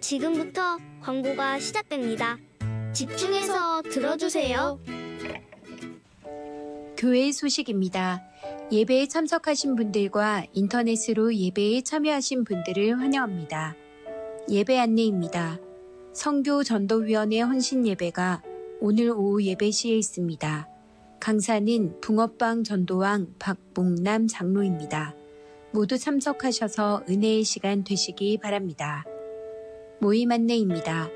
지금부터 광고가 시작됩니다. 집중해서 들어주세요. 교회 소식입니다. 예배에 참석하신 분들과 인터넷으로 예배에 참여하신 분들을 환영합니다. 예배 안내입니다. 선교 전도위원회 헌신 예배가 오늘 오후 예배 시에 있습니다. 강사는 붕어빵 전도왕 박봉남 장로입니다. 모두 참석하셔서 은혜의 시간 되시기 바랍니다. 모임 안내입니다.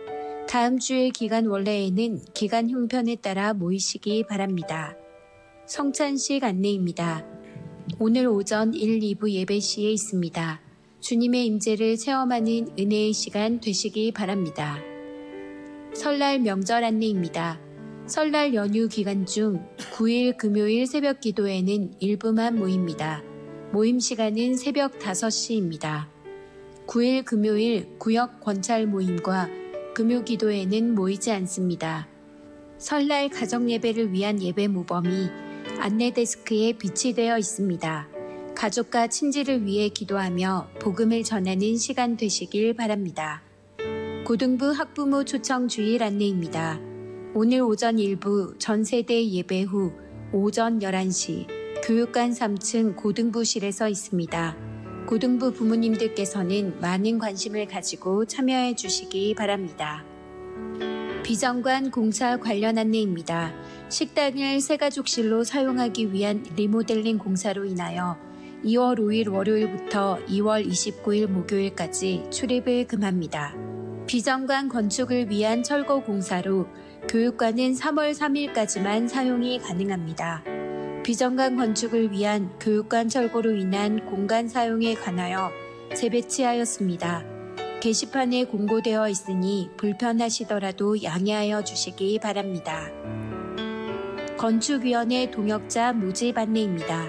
다음 주의 기간 원래에는 기간 형편에 따라 모이시기 바랍니다. 성찬식 안내입니다. 오늘 오전 1, 2부 예배 시에 있습니다. 주님의 임재를 체험하는 은혜의 시간 되시기 바랍니다. 설날 명절 안내입니다. 설날 연휴 기간 중 9일 금요일 새벽 기도회는 일부만 모입니다. 모임 시간은 새벽 5시입니다. 9일 금요일 구역 권찰 모임과 금요 기도회는 모이지 않습니다. 설날 가정 예배를 위한 예배 모범이 안내 데스크에 비치되어 있습니다. 가족과 친지를 위해 기도하며 복음을 전하는 시간 되시길 바랍니다. 고등부 학부모 초청 주일 안내입니다. 오늘 오전 1부 전세대 예배 후 오전 11시 교육관 3층 고등부실에서 있습니다. 고등부 부모님들께서는 많은 관심을 가지고 참여해 주시기 바랍니다. 비정관 공사 관련 안내입니다. 식당을 새가족실로 사용하기 위한 리모델링 공사로 인하여 2월 5일 월요일부터 2월 29일 목요일까지 출입을 금합니다. 비정관 건축을 위한 철거 공사로 교육관은 3월 3일까지만 사용이 가능합니다. 비정관 건축을 위한 교육관 철거로 인한 공간 사용에 관하여 재배치하였습니다. 게시판에 공고되어 있으니 불편하시더라도 양해하여 주시기 바랍니다. 건축위원회 동역자 모집 안내입니다.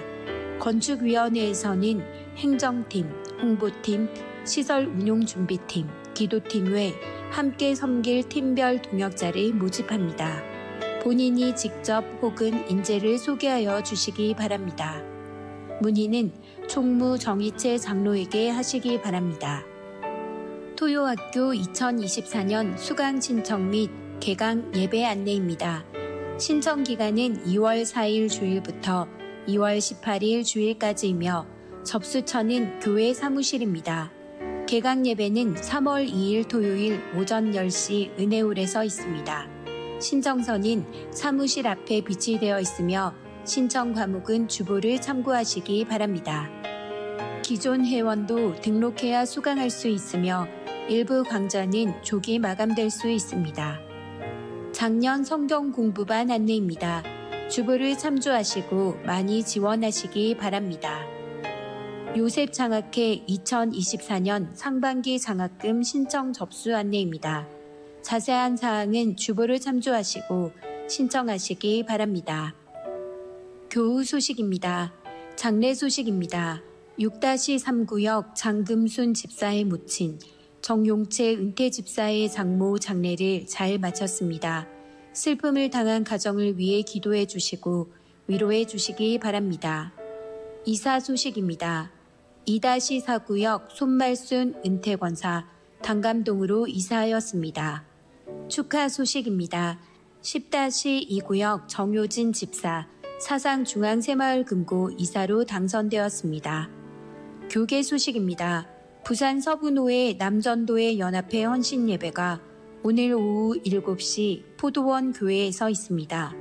건축위원회에서는 행정팀, 홍보팀, 시설운용준비팀, 기도팀 외 함께 섬길 팀별 동역자를 모집합니다. 본인이 직접 혹은 인재를 소개하여 주시기 바랍니다. 문의는 총무 정희채 장로에게 하시기 바랍니다. 토요학교 2024년 수강 신청 및 개강 예배 안내입니다. 신청 기간은 2월 4일 주일부터 2월 18일 주일까지이며 접수처는 교회 사무실입니다. 개강 예배는 3월 2일 토요일 오전 10시 은혜홀에서 있습니다. 신청서는 사무실 앞에 비치되어 있으며 신청 과목은 주보를 참고하시기 바랍니다. 기존 회원도 등록해야 수강할 수 있으며 일부 강좌는 조기 마감될 수 있습니다. 작년 성경 공부반 안내입니다. 주보를 참조하시고 많이 지원하시기 바랍니다. 요셉 장학회 2024년 상반기 장학금 신청 접수 안내입니다. 자세한 사항은 주보를 참조하시고 신청하시기 바랍니다. 교우 소식입니다. 장례 소식입니다. 6-3구역 장금순 집사의 모친 정용채 은퇴 집사의 장모 장례를 잘 마쳤습니다. 슬픔을 당한 가정을 위해 기도해 주시고 위로해 주시기 바랍니다. 이사 소식입니다. 2-4구역 손말순 은퇴권사 당감동으로 이사하였습니다. 축하 소식입니다. 10-2구역 정효진 집사 사상중앙새마을금고 이사로 당선되었습니다. 교계 소식입니다. 부산 서부노회 남전도회 연합회 헌신예배가 오늘 오후 7시 포도원 교회에서 있습니다.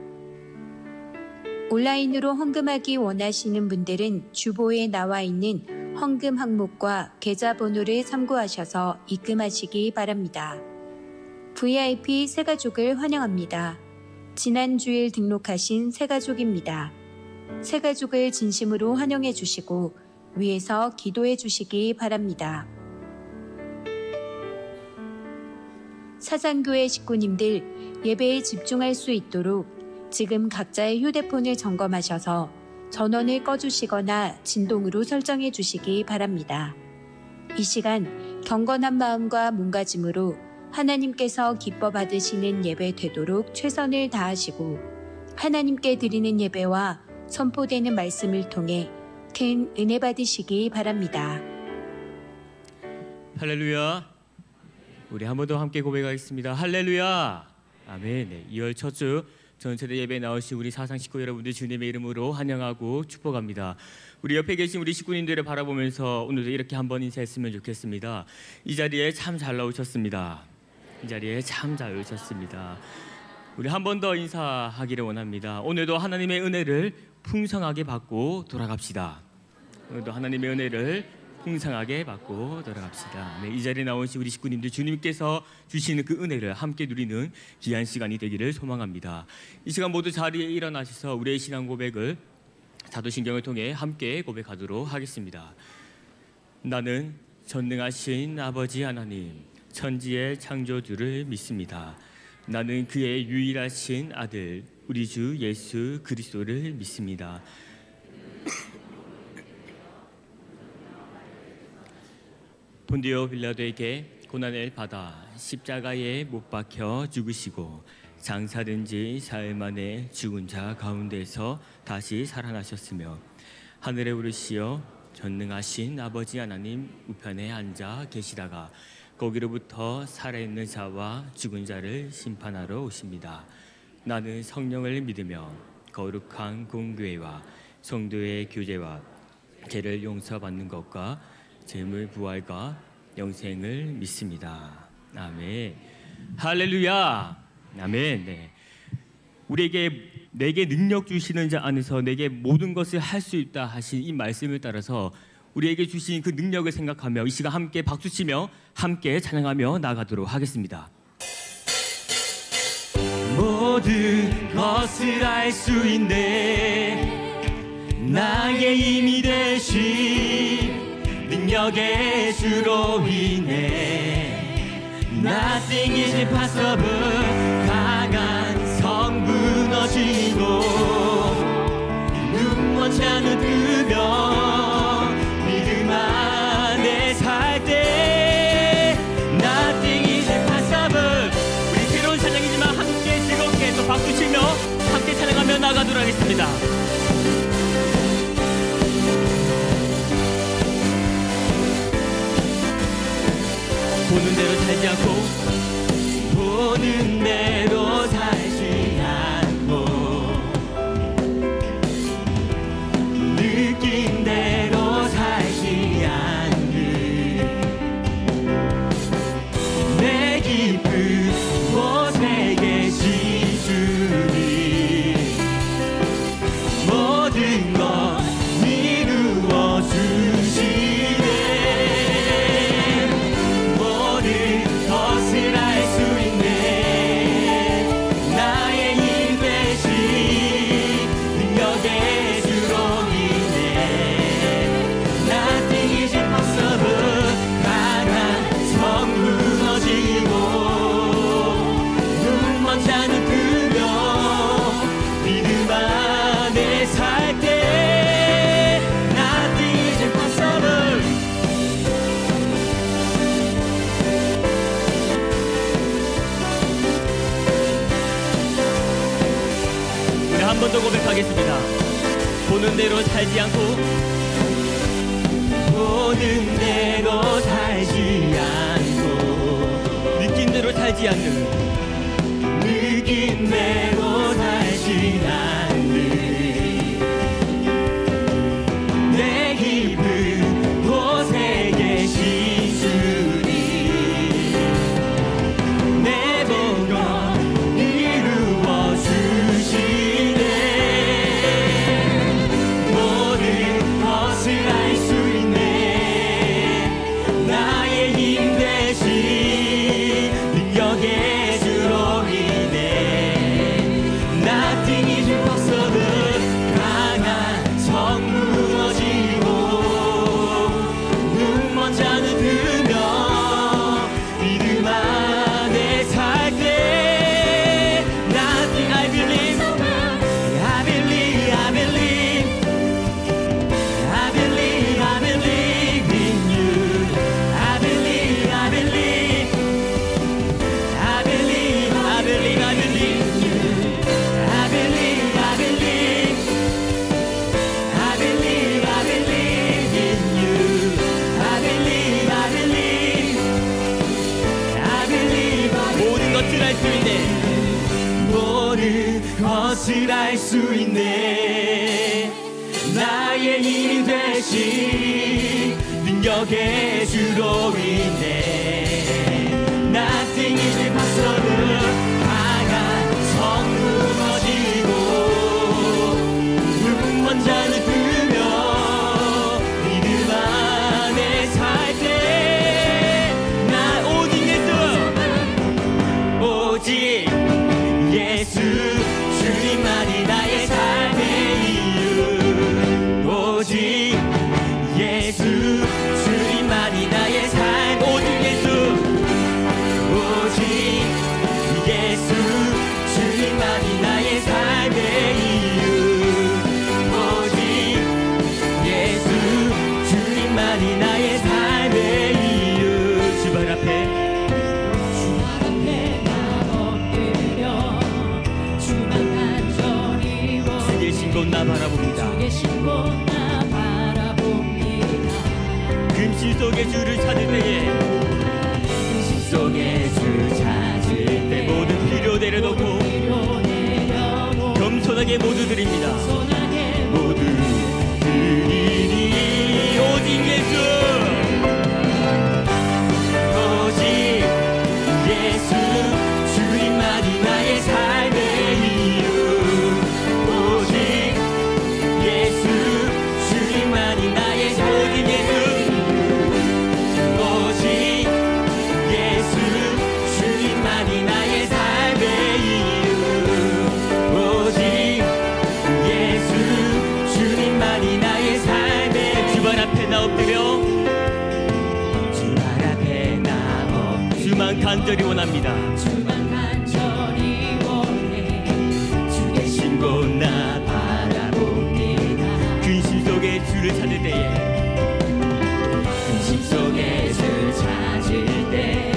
온라인으로 헌금하기 원하시는 분들은 주보에 나와 있는 헌금 항목과 계좌번호를 참고하셔서 입금하시기 바랍니다. VIP 새가족을 환영합니다. 지난 주일 등록하신 새가족입니다. 새가족을 진심으로 환영해 주시고 위에서 기도해 주시기 바랍니다. 사상교회 식구님들 예배에 집중할 수 있도록 지금 각자의 휴대폰을 점검하셔서 전원을 꺼주시거나 진동으로 설정해 주시기 바랍니다. 이 시간 경건한 마음과 몸가짐으로 하나님께서 기뻐 받으시는 예배 되도록 최선을 다하시고 하나님께 드리는 예배와 선포되는 말씀을 통해 큰 은혜 받으시기 바랍니다. 할렐루야. 우리 한 번 더 함께 고백하겠습니다. 할렐루야. 아멘. 네, 2월 첫 주 전세대 예배 나오신 우리 사상 식구 여러분들 주님의 이름으로 환영하고 축복합니다. 우리 옆에 계신 우리 식구님들을 바라보면서 오늘도 이렇게 한번 인사했으면 좋겠습니다. 이 자리에 참 잘 나오셨습니다. 이 자리에 참 잘 오셨습니다. 우리 한 번 더 인사하기를 원합니다. 오늘도 하나님의 은혜를 풍성하게 받고 돌아갑시다. 오늘도 하나님의 은혜를 풍성하게 받고 돌아갑시다. 네, 이 자리에 나오신 우리 식구님들 주님께서 주시는 그 은혜를 함께 누리는 귀한 시간이 되기를 소망합니다. 이 시간 모두 자리에 일어나셔서 우리의 신앙 고백을 사도신경을 통해 함께 고백하도록 하겠습니다. 나는 전능하신 아버지 하나님 천지의 창조주를 믿습니다. 나는 그의 유일하신 아들 우리 주 예수 그리스도를 믿습니다. 본디오 빌라도에게 고난을 받아 십자가에 못 박혀 죽으시고 장사된 지 사흘 만에 죽은 자 가운데서 다시 살아나셨으며 하늘에 오르시어 전능하신 아버지 하나님 우편에 앉아 계시다가 거기로부터 살아있는 자와 죽은 자를 심판하러 오십니다. 나는 성령을 믿으며 거룩한 공교회와 성도의 교제와 죄를 용서받는 것과 재물 부활과 영생을 믿습니다. 아멘. 할렐루야. 아멘. 네. 내게 능력 주시는 자 안에서 내게 모든 것을 할 수 있다 하신 이 말씀을 따라서 우리에게 주신 그 능력을 생각하며 이 시간 함께 박수치며 함께 찬양하며 나가도록 하겠습니다. 모든 것을 알 수 있네 나의 힘이 되신 능력의 주로 인해 Nothing is impossible 강한 성 무너지고 눈 먼지 않은 뜨며 믿음 안에 살 때 Nothing is impossible 우리 새로운 찬양이지만 함께 즐겁게 또 박수치며 함께 찬양하며 나가도록 하겠습니다. 보는 대로 살지 않고 보는 대로 살지 않고 느낀 대로 살지 않는 내 깊은 곳에 계신 주님 모든 것 이루어 주시네 것을 알 수 있네 나의 힘 되신 능력의 주로 인해 Nothing is impossible 강한 성 무너지고 눈 먼지 않은 뜨며 믿음 안에 살 때 Nothing is impossible 한 번 더 고백하겠습니다. 보는 대로 살지 않고 보는 대로 살지 않고 느낀 대로 살지 않는 느낀 대로 살지 않는 내 깊은 곳에 계신 주님 내 모든 것 이루어 주시네 것을 알 수 있네 나의 힘 대신 능력의 주로 인해 Nothing is 것을 알 수 있네. 모든 것을 알 수 있네. 나의 힘이 되신 능력의 주로 인해 나 등이를 박서는 강한 성 무너지고 붉은 자는 뜨며 믿음 안에 살 때 나 오직 예수 주님만이 나의 삶의 이유. 오직 예수 주님만이 나의 삶. 오직 예수 주님만이 나의 삶의 이유. 오직 예수 주님만이 나의 삶의 이유. 주발 앞에 나 바라봅니다. 금실 속에 주를 찾을 때에 금실 속에 주 찾을 때 모든 필요 내려놓고 겸손하게 모두 드립니다. 모두 드리니 오직 예수. 오직 예수 주님만이 나의 삶의 이유. 주님만이 나의 오직 예수 주님만이 나의 삶의 이유. 오직 예수 주님만이 나의 삶의. 주발 앞에 나 엎드려 주발 앞에 나 엎드려 주만 간절히 원합니다. 주만 간절히 원해 주 계신 곳 나 주를 찾을 때에 근심 속에 주 찾을 때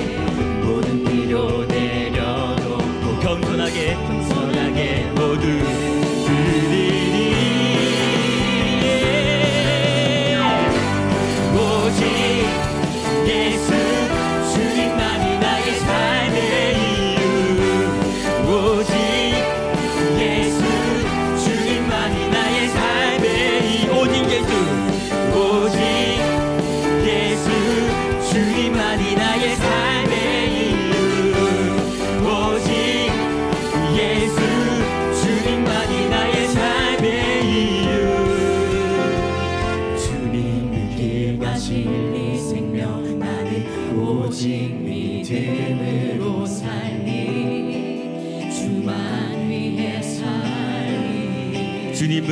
모든 필요 내려놓고 겸손하게 모두 드리니 오직 예수 주님만이 나의 삶의 이유. 오직 예수 주님만이 나의 삶의 이유. 오직 예수 주님만이 나의 삶의 이유. 오직 예수 주님만이 나의 삶의 이유. 주님은 길과 진리 생명 나는 오직 믿음으로 살리. 주만 위해 살리. 주님은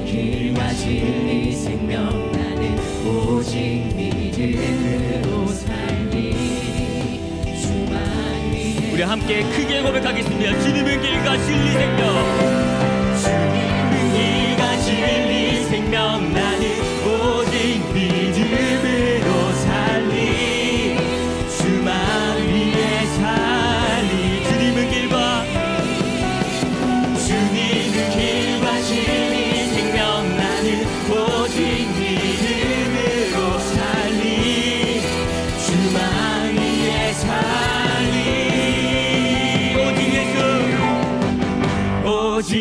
길과 진리 생명 나는 오직 믿음으로 살리. 주만 위해. 우리 함께 크게 고백하겠습니다. 주님은 길과 진리 생명. 주님은 길과 진리 생명 나는 오직 믿음으로 살리. 주만 위해 살리. 주님은 길과 진리 생명 나는 오직 믿음으로 살리. 주만 위해 살리. 오직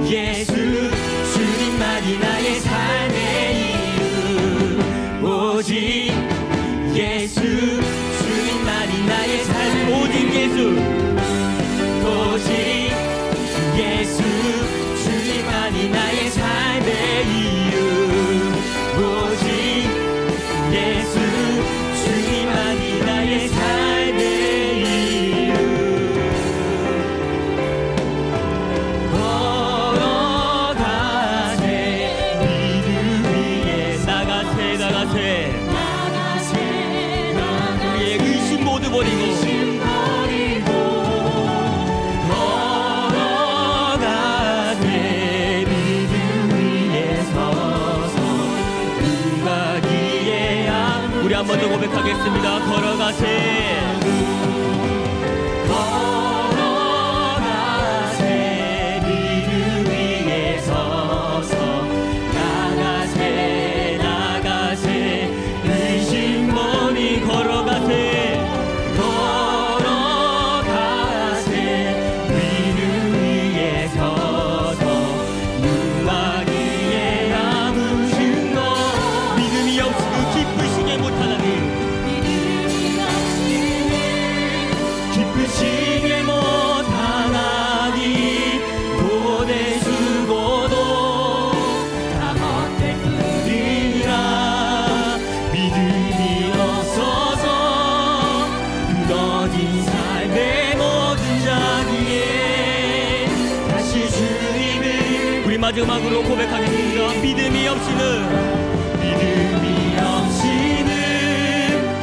예수 주님만이 나의 삶의 이유. 오직 예수 주님만이 나의 삶. 오직 예수 주님만이 나의 삶의 이유. 오직 예수 주님만이 나의 삶의 이유. 걸어가세 믿음 위에 나가세 우리의 의심 모두 버리고 우리 한 번 더 고백하겠습니다. 걸어가세 믿음 위에 서서 나가세 의심 머리 걸어가세 마지막 음악으로 고백하겠습니다. 믿음이 없이는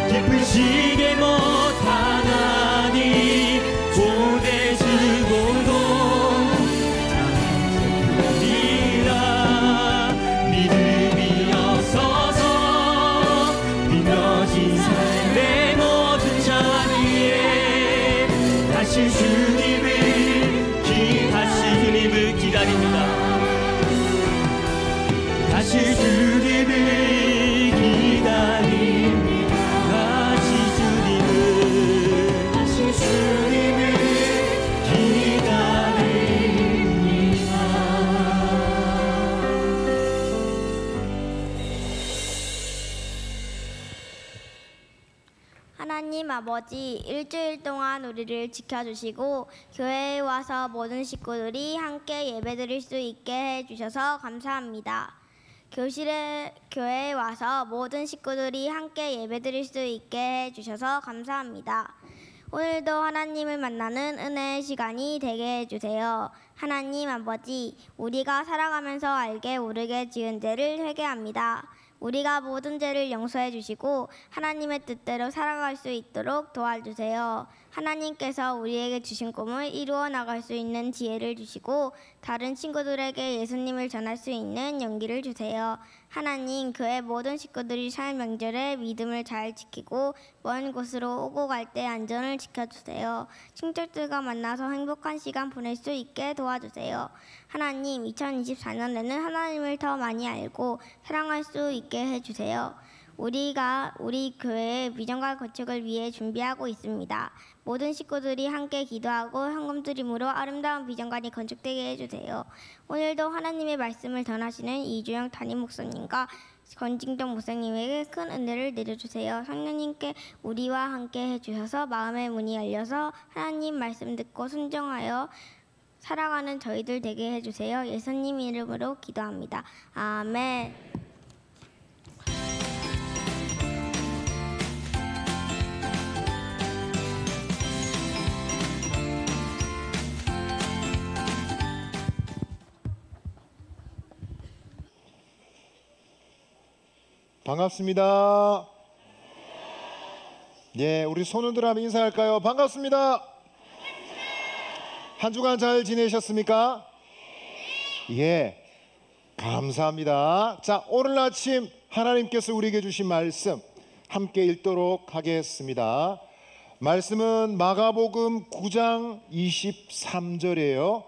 기쁘시게 못하나니 고대시고도 장세리라. 믿음이 없어서 빈어진 삶의 모든 자리에 다시 주님을 기다립니다. 다시 주님을 기다립니다. 다시 주님을 기다립니다. 하나님 아버지, 일주일 동안 우리를 지켜주시고 교회에 와서 모든 식구들이 함께 예배드릴 수 있게 해주셔서 감사합니다. 교회에 와서 모든 식구들이 함께 예배드릴 수 있게 해주셔서 감사합니다. 오늘도 하나님을 만나는 은혜의 시간이 되게 해주세요. 하나님 아버지, 우리가 살아가면서 알게 모르게 지은 죄를 회개합니다. 우리가 모든 죄를 용서해 주시고 하나님의 뜻대로 살아갈 수 있도록 도와주세요. 하나님께서 우리에게 주신 꿈을 이루어 나갈 수 있는 지혜를 주시고 다른 친구들에게 예수님을 전할 수 있는 용기를 주세요. 하나님, 교회 모든 식구들이 살 명절에 믿음을 잘 지키고 먼 곳으로 오고 갈 때 안전을 지켜주세요. 친척들과 만나서 행복한 시간 보낼 수 있게 도와주세요. 하나님, 2024년에는 하나님을 더 많이 알고 사랑할 수 있게 해주세요. 우리 교회의 비전과 건축을 위해 준비하고 있습니다. 모든 식구들이 함께 기도하고 헌금 드림으로 아름다운 비전관이 건축되게 해주세요. 오늘도 하나님의 말씀을 전하시는 이주영 담임 목사님과 권진경 목사님에게 큰 은혜를 내려주세요. 성령님께 우리와 함께 해주셔서 마음의 문이 열려서 하나님 말씀 듣고 순종하여 살아가는 저희들 되게 해주세요. 예수님 이름으로 기도합니다. 아멘. 반갑습니다. 예, 우리 손흔들어 한번 인사할까요? 반갑습니다. 한 주간 잘 지내셨습니까? 예, 감사합니다. 자, 오늘 아침 하나님께서 우리에게 주신 말씀 함께 읽도록 하겠습니다. 말씀은 마가복음 9장 23절이에요.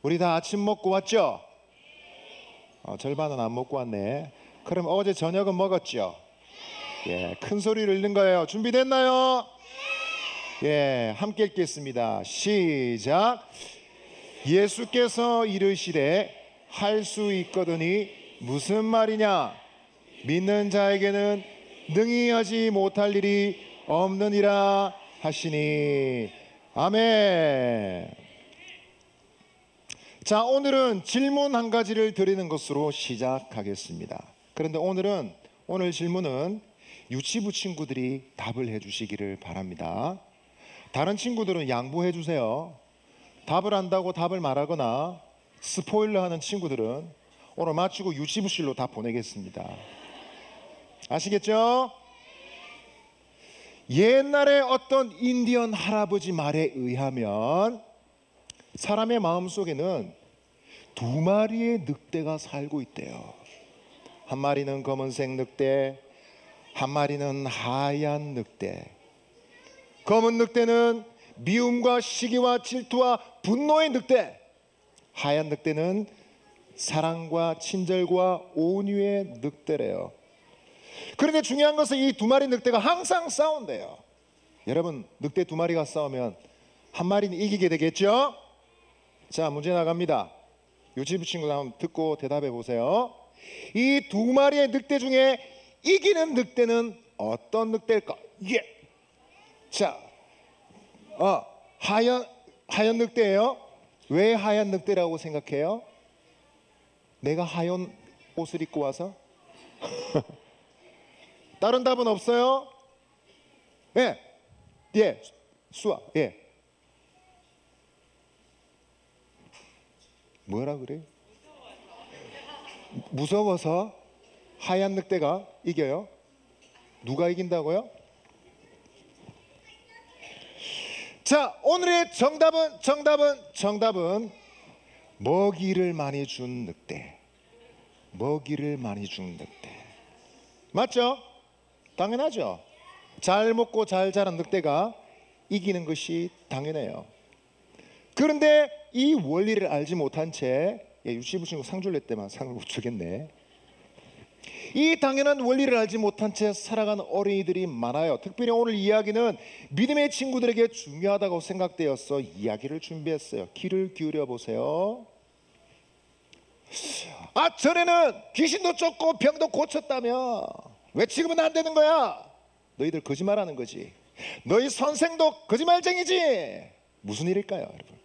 우리 다 아침 먹고 왔죠? 절반은 안 먹고 왔네. 그럼 어제 저녁은 먹었죠? 예, 큰 소리를 읽는 거예요. 준비됐나요? 예, 함께 읽겠습니다. 시작. 예수께서 이르시되 할 수 있거든이 무슨 말이냐? 믿는 자에게는 능히 하지 못할 일이 없느니라 하시니. 아멘. 자, 오늘은 질문 한 가지를 드리는 것으로 시작하겠습니다. 그런데 오늘 질문은 유치부 친구들이 답을 해주시기를 바랍니다. 다른 친구들은 양보해 주세요. 답을 안다고 답을 말하거나 스포일러하는 친구들은 오늘 마치고 유치부실로 다 보내겠습니다. 아시겠죠? 옛날에 어떤 인디언 할아버지 말에 의하면 사람의 마음속에는 두 마리의 늑대가 살고 있대요. 한 마리는 검은색 늑대, 한 마리는 하얀 늑대. 검은 늑대는 미움과 시기와 질투와 분노의 늑대, 하얀 늑대는 사랑과 친절과 온유의 늑대래요. 그런데 중요한 것은 이 두 마리 늑대가 항상 싸운대요. 여러분, 늑대 두 마리가 싸우면 한 마리는 이기게 되겠죠? 자, 문제 나갑니다. 유치부 친구들 한번 듣고 대답해 보세요. 이 두 마리의 늑대 중에 이기는 늑대는 어떤 늑대일까? 예. 자, 하얀 늑대예요. 왜 하얀 늑대라고 생각해요? 내가 하얀 옷을 입고 와서? 다른 답은 없어요? 예. 예. 수아. 예. 뭐라 그래? 무서워서 하얀 늑대가 이겨요? 누가 이긴다고요? 자, 오늘의 정답은 먹이를 많이 준 늑대. 먹이를 많이 준 늑대. 맞죠? 당연하죠. 잘 먹고 잘 자란 늑대가 이기는 것이 당연해요. 그런데 이 원리를 알지 못한 채 유치부 친구 상 줄래 때만 상을 못 주겠네. 이 당연한 원리를 알지 못한 채 살아가는 어린이들이 많아요. 특별히 오늘 이야기는 믿음의 친구들에게 중요하다고 생각되어서 이야기를 준비했어요. 귀를 기울여 보세요. 전에는 귀신도 쫓고 병도 고쳤다며 왜 지금은 안 되는 거야? 너희들 거짓말하는 거지. 너희 선생도 거짓말쟁이지. 무슨 일일까요, 여러분?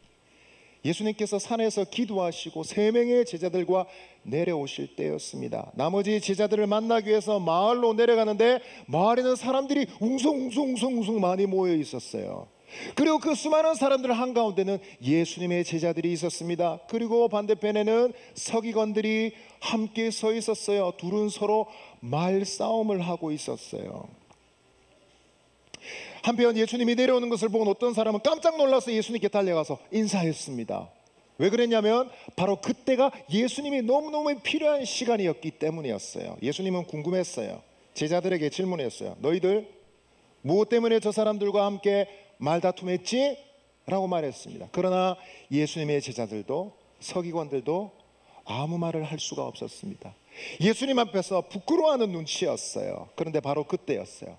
예수님께서 산에서 기도하시고 3명의 제자들과 내려오실 때였습니다. 나머지 제자들을 만나기 위해서 마을로 내려가는데 마을에는 사람들이 웅성웅성 많이 모여 있었어요. 그리고 그 수많은 사람들 한가운데는 예수님의 제자들이 있었습니다. 그리고 반대편에는 서기관들이 함께 서 있었어요. 둘은 서로 말싸움을 하고 있었어요. 한편 예수님이 내려오는 것을 본 어떤 사람은 깜짝 놀라서 예수님께 달려가서 인사했습니다. 왜 그랬냐면 바로 그때가 예수님이 너무너무 필요한 시간이었기 때문이었어요. 예수님은 궁금했어요. 제자들에게 질문했어요. 너희들 무엇 때문에 저 사람들과 함께 말다툼했지? 라고 말했습니다. 그러나 예수님의 제자들도 서기관들도 아무 말을 할 수가 없었습니다. 예수님 앞에서 부끄러워하는 눈치였어요. 그런데 바로 그때였어요.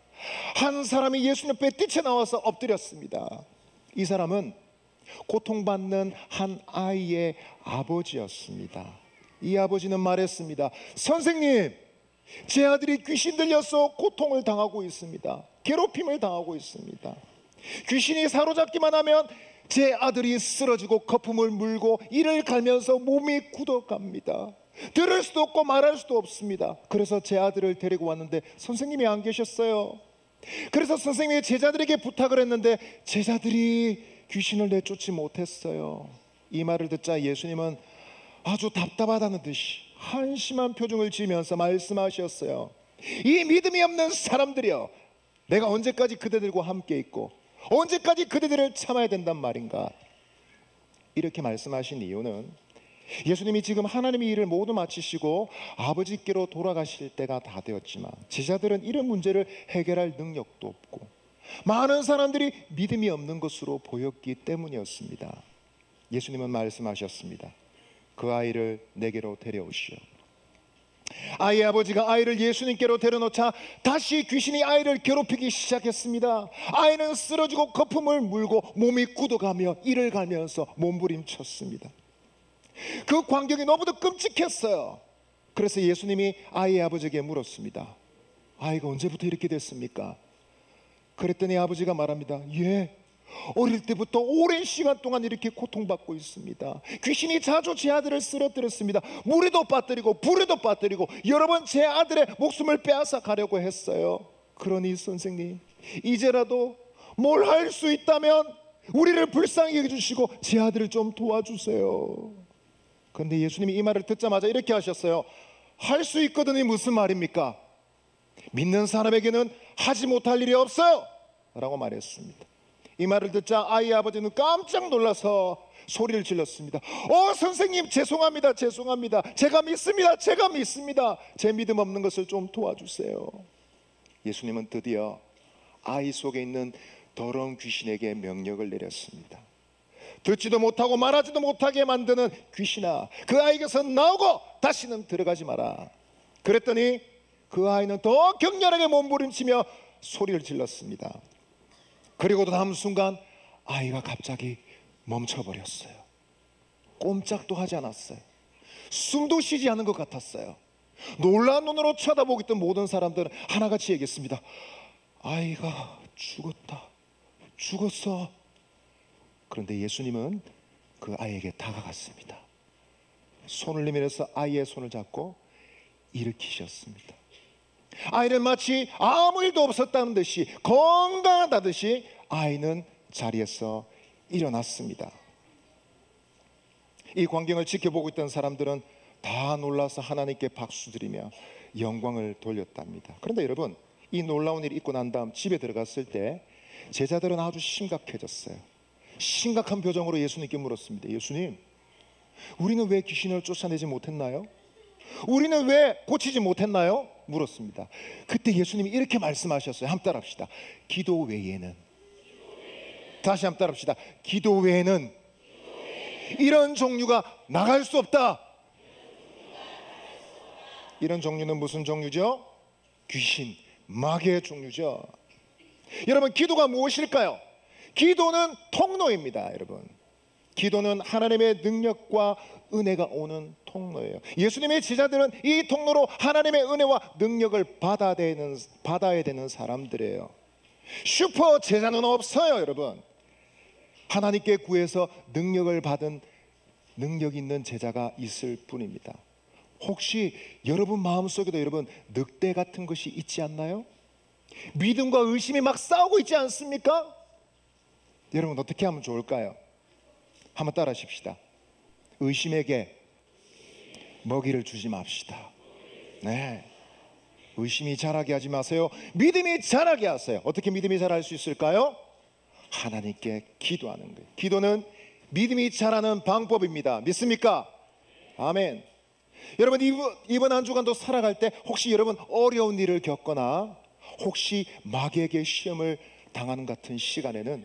한 사람이 예수님 앞에 뛰쳐나와서 엎드렸습니다. 이 사람은 고통받는 한 아이의 아버지였습니다. 이 아버지는 말했습니다. 선생님, 제 아들이 귀신 들려서 고통을 당하고 있습니다. 괴롭힘을 당하고 있습니다. 귀신이 사로잡기만 하면 제 아들이 쓰러지고 거품을 물고 이를 갈면서 몸이 굳어갑니다. 들을 수도 없고 말할 수도 없습니다. 그래서 제 아들을 데리고 왔는데 선생님이 안 계셨어요. 그래서 선생님이 제자들에게 부탁을 했는데 제자들이 귀신을 내쫓지 못했어요. 이 말을 듣자 예수님은 아주 답답하다는 듯이 한심한 표정을 지으면서 말씀하셨어요. 이 믿음이 없는 사람들이여, 내가 언제까지 그대들과 함께 있고 언제까지 그대들을 참아야 된단 말인가? 이렇게 말씀하신 이유는 예수님이 지금 하나님의 일을 모두 마치시고 아버지께로 돌아가실 때가 다 되었지만 제자들은 이런 문제를 해결할 능력도 없고 많은 사람들이 믿음이 없는 것으로 보였기 때문이었습니다. 예수님은 말씀하셨습니다. 그 아이를 내게로 데려오시오. 아이의 아버지가 아이를 예수님께로 데려놓자 다시 귀신이 아이를 괴롭히기 시작했습니다. 아이는 쓰러지고 거품을 물고 몸이 굳어가며 이를 갈면서 몸부림쳤습니다. 그 광경이 너무도 끔찍했어요. 그래서 예수님이 아이의 아버지에게 물었습니다. 아이가 언제부터 이렇게 됐습니까? 그랬더니 아버지가 말합니다. 어릴 때부터 오랜 시간 동안 이렇게 고통받고 있습니다. 귀신이 자주 제 아들을 쓰러뜨렸습니다. 물에도 빠뜨리고 불에도 빠뜨리고 여러 번 제 아들의 목숨을 빼앗아 가려고 했어요. 그러니 선생님, 이제라도 뭘 할 수 있다면 우리를 불쌍히 여겨주시고 제 아들을 좀 도와주세요. 그런데 예수님이 이 말을 듣자마자 이렇게 하셨어요. 할 수 있거든이 무슨 말입니까? 믿는 사람에게는 하지 못할 일이 없어요 라고 말했습니다. 이 말을 듣자 아이의 아버지는 깜짝 놀라서 소리를 질렀습니다. 선생님, 죄송합니다. 제가 믿습니다. 제 믿음 없는 것을 좀 도와주세요. 예수님은 드디어 아이 속에 있는 더러운 귀신에게 명령을 내렸습니다. 듣지도 못하고 말하지도 못하게 만드는 귀신아, 그 아이에게서 나오고 다시는 들어가지 마라. 그랬더니 그 아이는 더 격렬하게 몸부림치며 소리를 질렀습니다. 그리고 다음 순간 아이가 갑자기 멈춰버렸어요. 꼼짝도 하지 않았어요. 숨도 쉬지 않은 것 같았어요. 놀란 눈으로 쳐다보고 있던 모든 사람들은 하나같이 얘기했습니다. 아이가 죽었어. 그런데 예수님은 그 아이에게 다가갔습니다. 손을 내밀어서 아이의 손을 잡고 일으키셨습니다. 아이는 마치 아무 일도 없었다는 듯이 건강하다듯이 아이는 자리에서 일어났습니다. 이 광경을 지켜보고 있던 사람들은 다 놀라서 하나님께 박수드리며 영광을 돌렸답니다. 그런데 여러분, 이 놀라운 일이 있고 난 다음 집에 들어갔을 때 제자들은 아주 심각해졌어요. 심각한 표정으로 예수님께 물었습니다. 예수님, 우리는 왜 귀신을 쫓아내지 못했나요? 우리는 왜 고치지 못했나요? 물었습니다. 그때 예수님이 이렇게 말씀하셨어요. 한번 따라합시다. 기도 외에는. 다시 한번 따라합시다. 기도 외에는 이런 종류가 나갈 수 없다. 이런 종류는 무슨 종류죠? 귀신, 마귀의 종류죠. 여러분, 기도가 무엇일까요? 기도는 통로입니다. 여러분, 기도는 하나님의 능력과 은혜가 오는 통로예요. 예수님의 제자들은 이 통로로 하나님의 은혜와 능력을 받아야 되는 사람들이에요. 슈퍼 제자는 없어요. 여러분, 하나님께 구해서 능력을 받은 능력 있는 제자가 있을 뿐입니다. 혹시 여러분 마음속에도 여러분 늑대 같은 것이 있지 않나요? 믿음과 의심이 막 싸우고 있지 않습니까? 여러분, 어떻게 하면 좋을까요? 한번 따라 하십시다. 의심에게 먹이를 주지 맙시다. 네, 의심이 자라게 하지 마세요. 믿음이 자라게 하세요. 어떻게 믿음이 자랄 수 있을까요? 하나님께 기도하는 거예요. 기도는 믿음이 자라는 방법입니다. 믿습니까? 아멘. 여러분, 이번 한 주간도 살아갈 때 혹시 여러분 어려운 일을 겪거나 혹시 마귀에게 시험을 당하는 같은 시간에는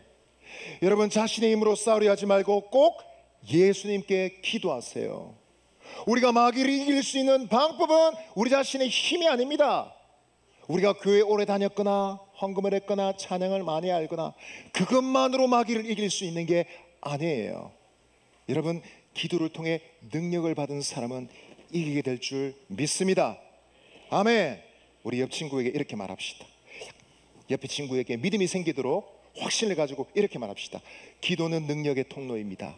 여러분 자신의 힘으로 싸우려 하지 말고 꼭 예수님께 기도하세요. 우리가 마귀를 이길 수 있는 방법은 우리 자신의 힘이 아닙니다. 우리가 교회 오래 다녔거나 헌금을 했거나 찬양을 많이 알거나 그것만으로 마귀를 이길 수 있는 게 아니에요. 여러분, 기도를 통해 능력을 받은 사람은 이기게 될 줄 믿습니다. 아멘. 우리 옆 친구에게 이렇게 말합시다. 옆에 친구에게 믿음이 생기도록 확신을 가지고 이렇게 말합시다. 기도는 능력의 통로입니다.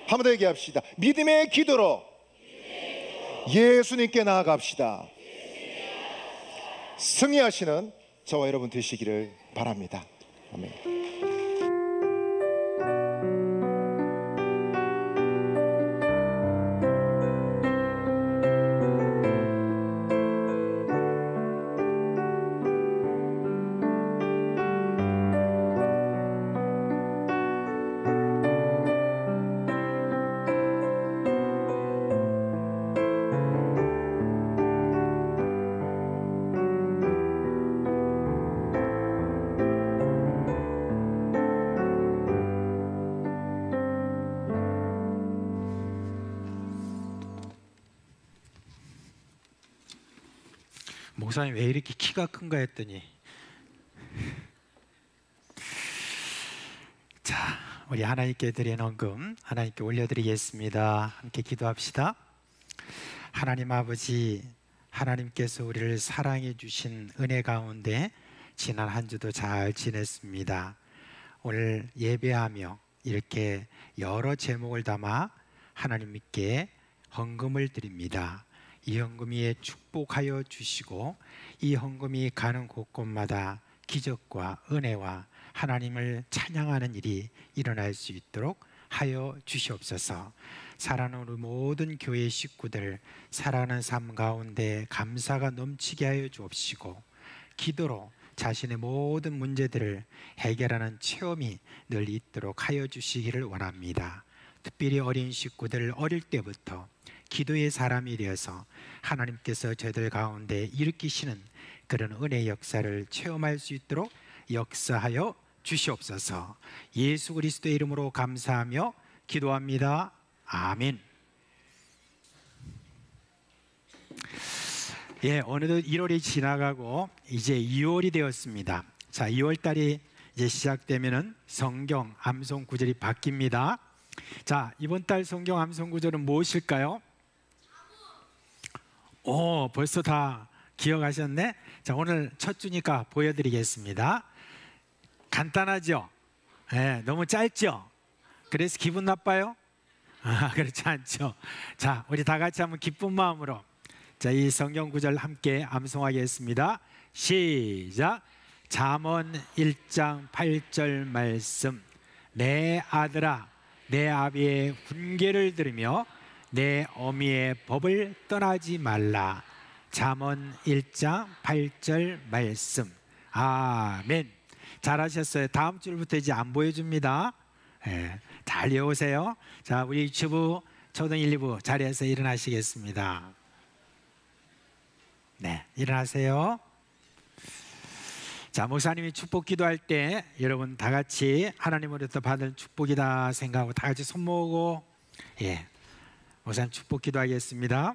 한 번 더 얘기합시다. 믿음의 기도로 예수님께 나아갑시다. 승리하시는 저와 여러분 되시기를 바랍니다. 아멘. 목사님 왜 이렇게 키가 큰가 했더니 자, 우리 하나님께 드린 헌금 하나님께 올려드리겠습니다. 함께 기도합시다. 하나님 아버지, 하나님께서 우리를 사랑해 주신 은혜 가운데 지난 한 주도 잘 지냈습니다. 오늘 예배하며 이렇게 여러 제목을 담아 하나님께 헌금을 드립니다. 이 헌금이 축복하여 주시고 이 헌금이 가는 곳곳마다 기적과 은혜와 하나님을 찬양하는 일이 일어날 수 있도록 하여 주시옵소서. 사랑하는 우리 모든 교회 식구들 살아가는 삶 가운데 감사가 넘치게 하여 주옵시고 기도로 자신의 모든 문제들을 해결하는 체험이 늘 있도록 하여 주시기를 원합니다. 특별히 어린 식구들 어릴 때부터 기도의 사람이 되어서 하나님께서 저희들 가운데 일으키시는 그런 은혜의 역사를 체험할 수 있도록 역사하여 주시옵소서. 예수 그리스도의 이름으로 감사하며 기도합니다. 아멘. 예, 어느덧 1월이 지나가고 이제 2월이 되었습니다. 자, 2월 달이 이제 시작되면은 성경 암송 구절이 바뀝니다. 자, 이번 달 성경 암송 구절은 무엇일까요? 오, 벌써 다 기억하셨네? 자, 오늘 첫 주니까 보여드리겠습니다. 간단하죠? 네, 너무 짧죠? 그래서 기분 나빠요? 그렇지 않죠? 자, 우리 다 같이 한번 기쁜 마음으로 자, 이 성경 구절 함께 암송하겠습니다. 시작! 잠언 1장 8절 말씀. 내 아들아, 내 아비의 훈계를 들으며 내 어미의 법을 떠나지 말라. 잠언 1장 8절 말씀. 아멘. 잘하셨어요. 다음 줄부터 이제 안 보여줍니다. 잘 외우세요. 자, 우리 유치부 초등 1, 2부 자리에서 일어나시겠습니다. 네, 일어나세요. 자, 목사님이 축복 기도할 때 여러분 다 같이 하나님으로부터 받은 축복이다 생각하고 다 같이 손 모으고 목사님 축복 기도하겠습니다.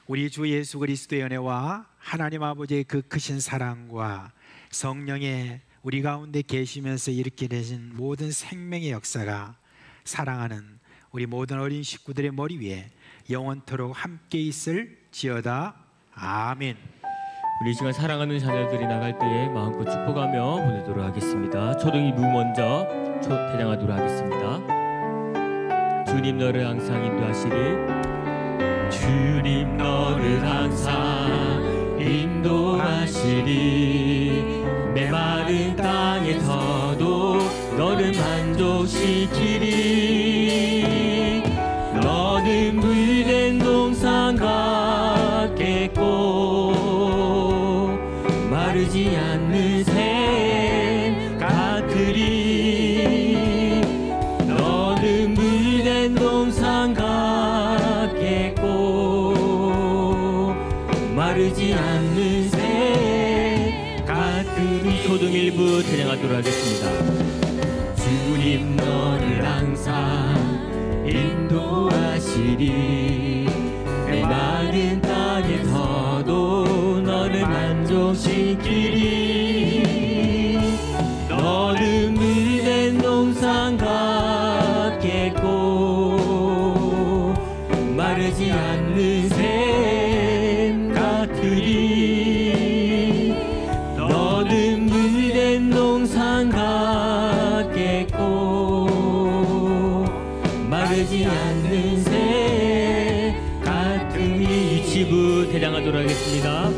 우리 주 예수 그리스도의 은혜와 하나님 아버지의 그 크신 사랑과 성령의 우리 가운데 계시면서 일으키신 모든 생명의 역사가 사랑하는 우리 모든 어린 식구들의 머리 위에 영원토록 함께 있을지어다. 아멘. 우리 이 시간 사랑하는 자녀들이 나갈 때에 마음껏 축복하며 보내도록 하겠습니다. 초등 2부 먼저 대장하도록 하겠습니다. 주님 너를 항상 인도하시리. 주님 너를 항상 인도하시리. 메마른 땅에서도 너를 만족시키리. 너는 물된 동산 같겠고 마르지 않는 샘 같으리. 너는 물된 동산 같겠고 마르지 않는 샘 같으리. 초등 1부 대장하도록 하겠습니다. 주님 너를 항상 인도하시리. 메마른 땅에서도 너를 만족시키리. 너는 물된 동산 같겠고 마르지 않는 샘 같으리. 너는 물된 동산 같겠고 마르지 않는 샘 같으리. 유치부 대장하도록 하겠습니다.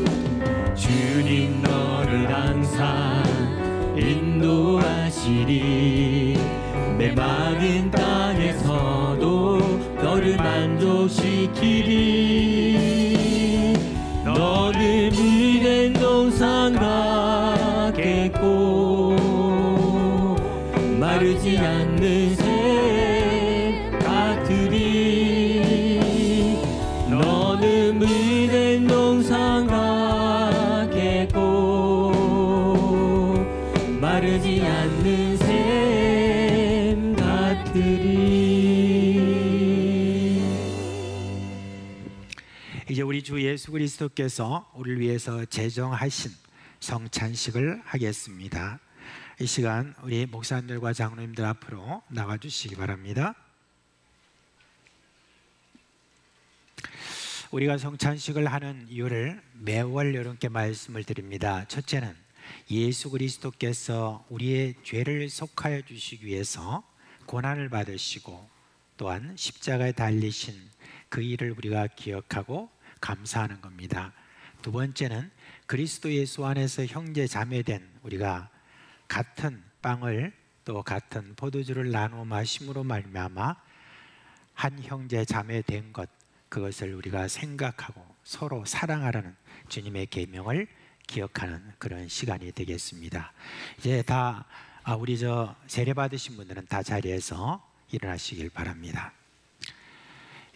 주님 너를 항상 인도하시리. 메마른 땅에서도 너를 만족시키리. 너를 물된 동산 같겠고 마르지 않는 샘 같으리. 너는 물된 동산 같겠고 마르지 않는 샘 같으리. 이제 우리 주 예수 그리스도께서 우리를 위해서 제정하신 성찬식을 하겠습니다. 이 시간 우리 목사님들과 장로님들 앞으로 나와주시기 바랍니다. 우리가 성찬식을 하는 이유를 매월 여러분께 말씀을 드립니다. 첫째는 예수 그리스도께서 우리의 죄를 속하여 주시기 위해서 고난을 받으시고 또한 십자가에 달리신 그 일을 우리가 기억하고 감사하는 겁니다. 두 번째는 그리스도 예수 안에서 형제 자매된 우리가 같은 빵을 또 같은 포도주를 나누어 마심으로 말미암아 한 형제 자매 된 것, 그것을 우리가 생각하고 서로 사랑하라는 주님의 계명을 기억하는 그런 시간이 되겠습니다. 이제 다 우리 세례 받으신 분들은 다 자리에서 일어나시길 바랍니다.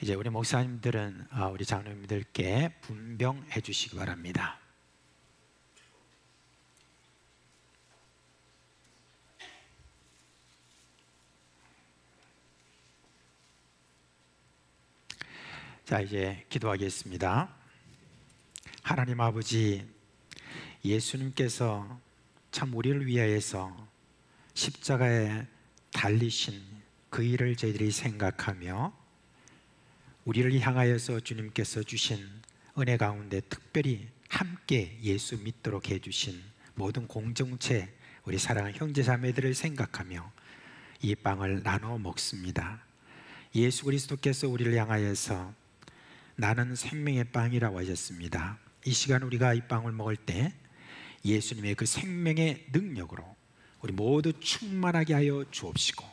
이제 우리 목사님들은 우리 장로님들께 분병해 주시기 바랍니다. 자, 이제 기도하겠습니다. 하나님 아버지, 예수님께서 참 우리를 위하여서 십자가에 달리신 그 일을 저희들이 생각하며 우리를 향하여서 주님께서 주신 은혜 가운데 특별히 함께 예수 믿도록 해주신 모든 공동체 우리 사랑하는 형제 자매들을 생각하며 이 빵을 나눠 먹습니다. 예수 그리스도께서 우리를 향하여서 나는 생명의 빵이라고 하셨습니다. 이 시간 우리가 이 빵을 먹을 때 예수님의 그 생명의 능력으로 우리 모두 충만하게 하여 주옵시고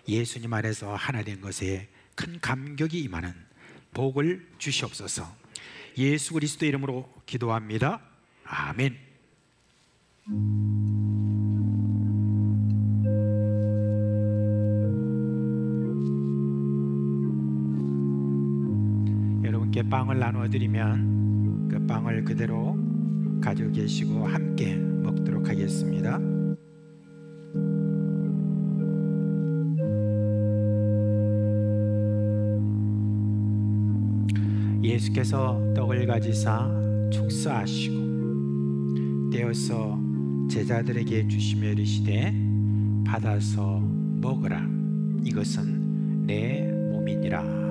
예수님 안에서 하나 된 것에 큰 감격이 임하는 복을 주시옵소서. 예수 그리스도 이름으로 기도합니다. 아멘. 여러분께 빵을 나누어 드리면 그 빵을 그대로 가지고 계시고 함께 먹도록 하겠습니다. 예수께서 떡을 가지사 축사하시고 떼어서 제자들에게 주시며 이르시되 받아서 먹으라. 이것은 내 몸이니라.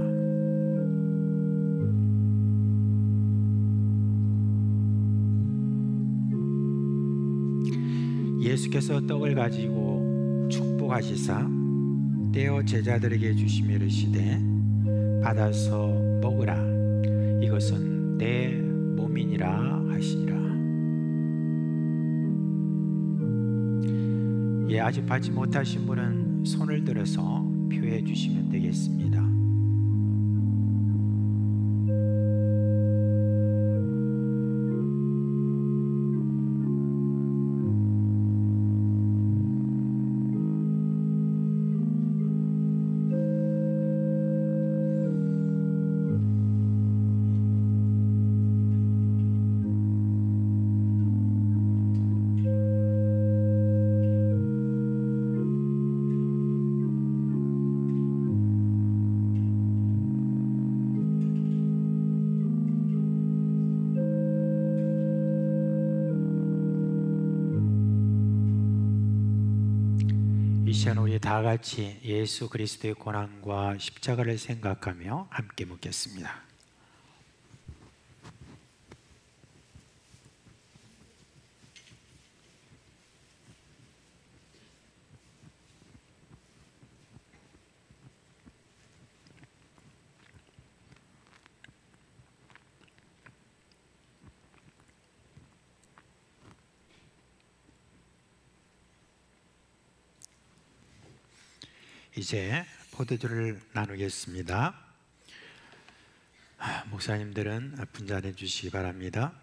예수께서 떡을 가지고 축복하시사 떼어 제자들에게 주시며 이르시되 받아서 먹으라. 이것은 내 몸이니라 하시니라. 아직 받지 못하신 분은 손을 들어서 표해 주시면 되겠습니다. 이 시간 우리 다 같이 예수 그리스도의 고난과 십자가를 생각하며 함께 묻겠습니다. 이제 포도주를 나누겠습니다. 목사님들은 분잔해 주시기 바랍니다.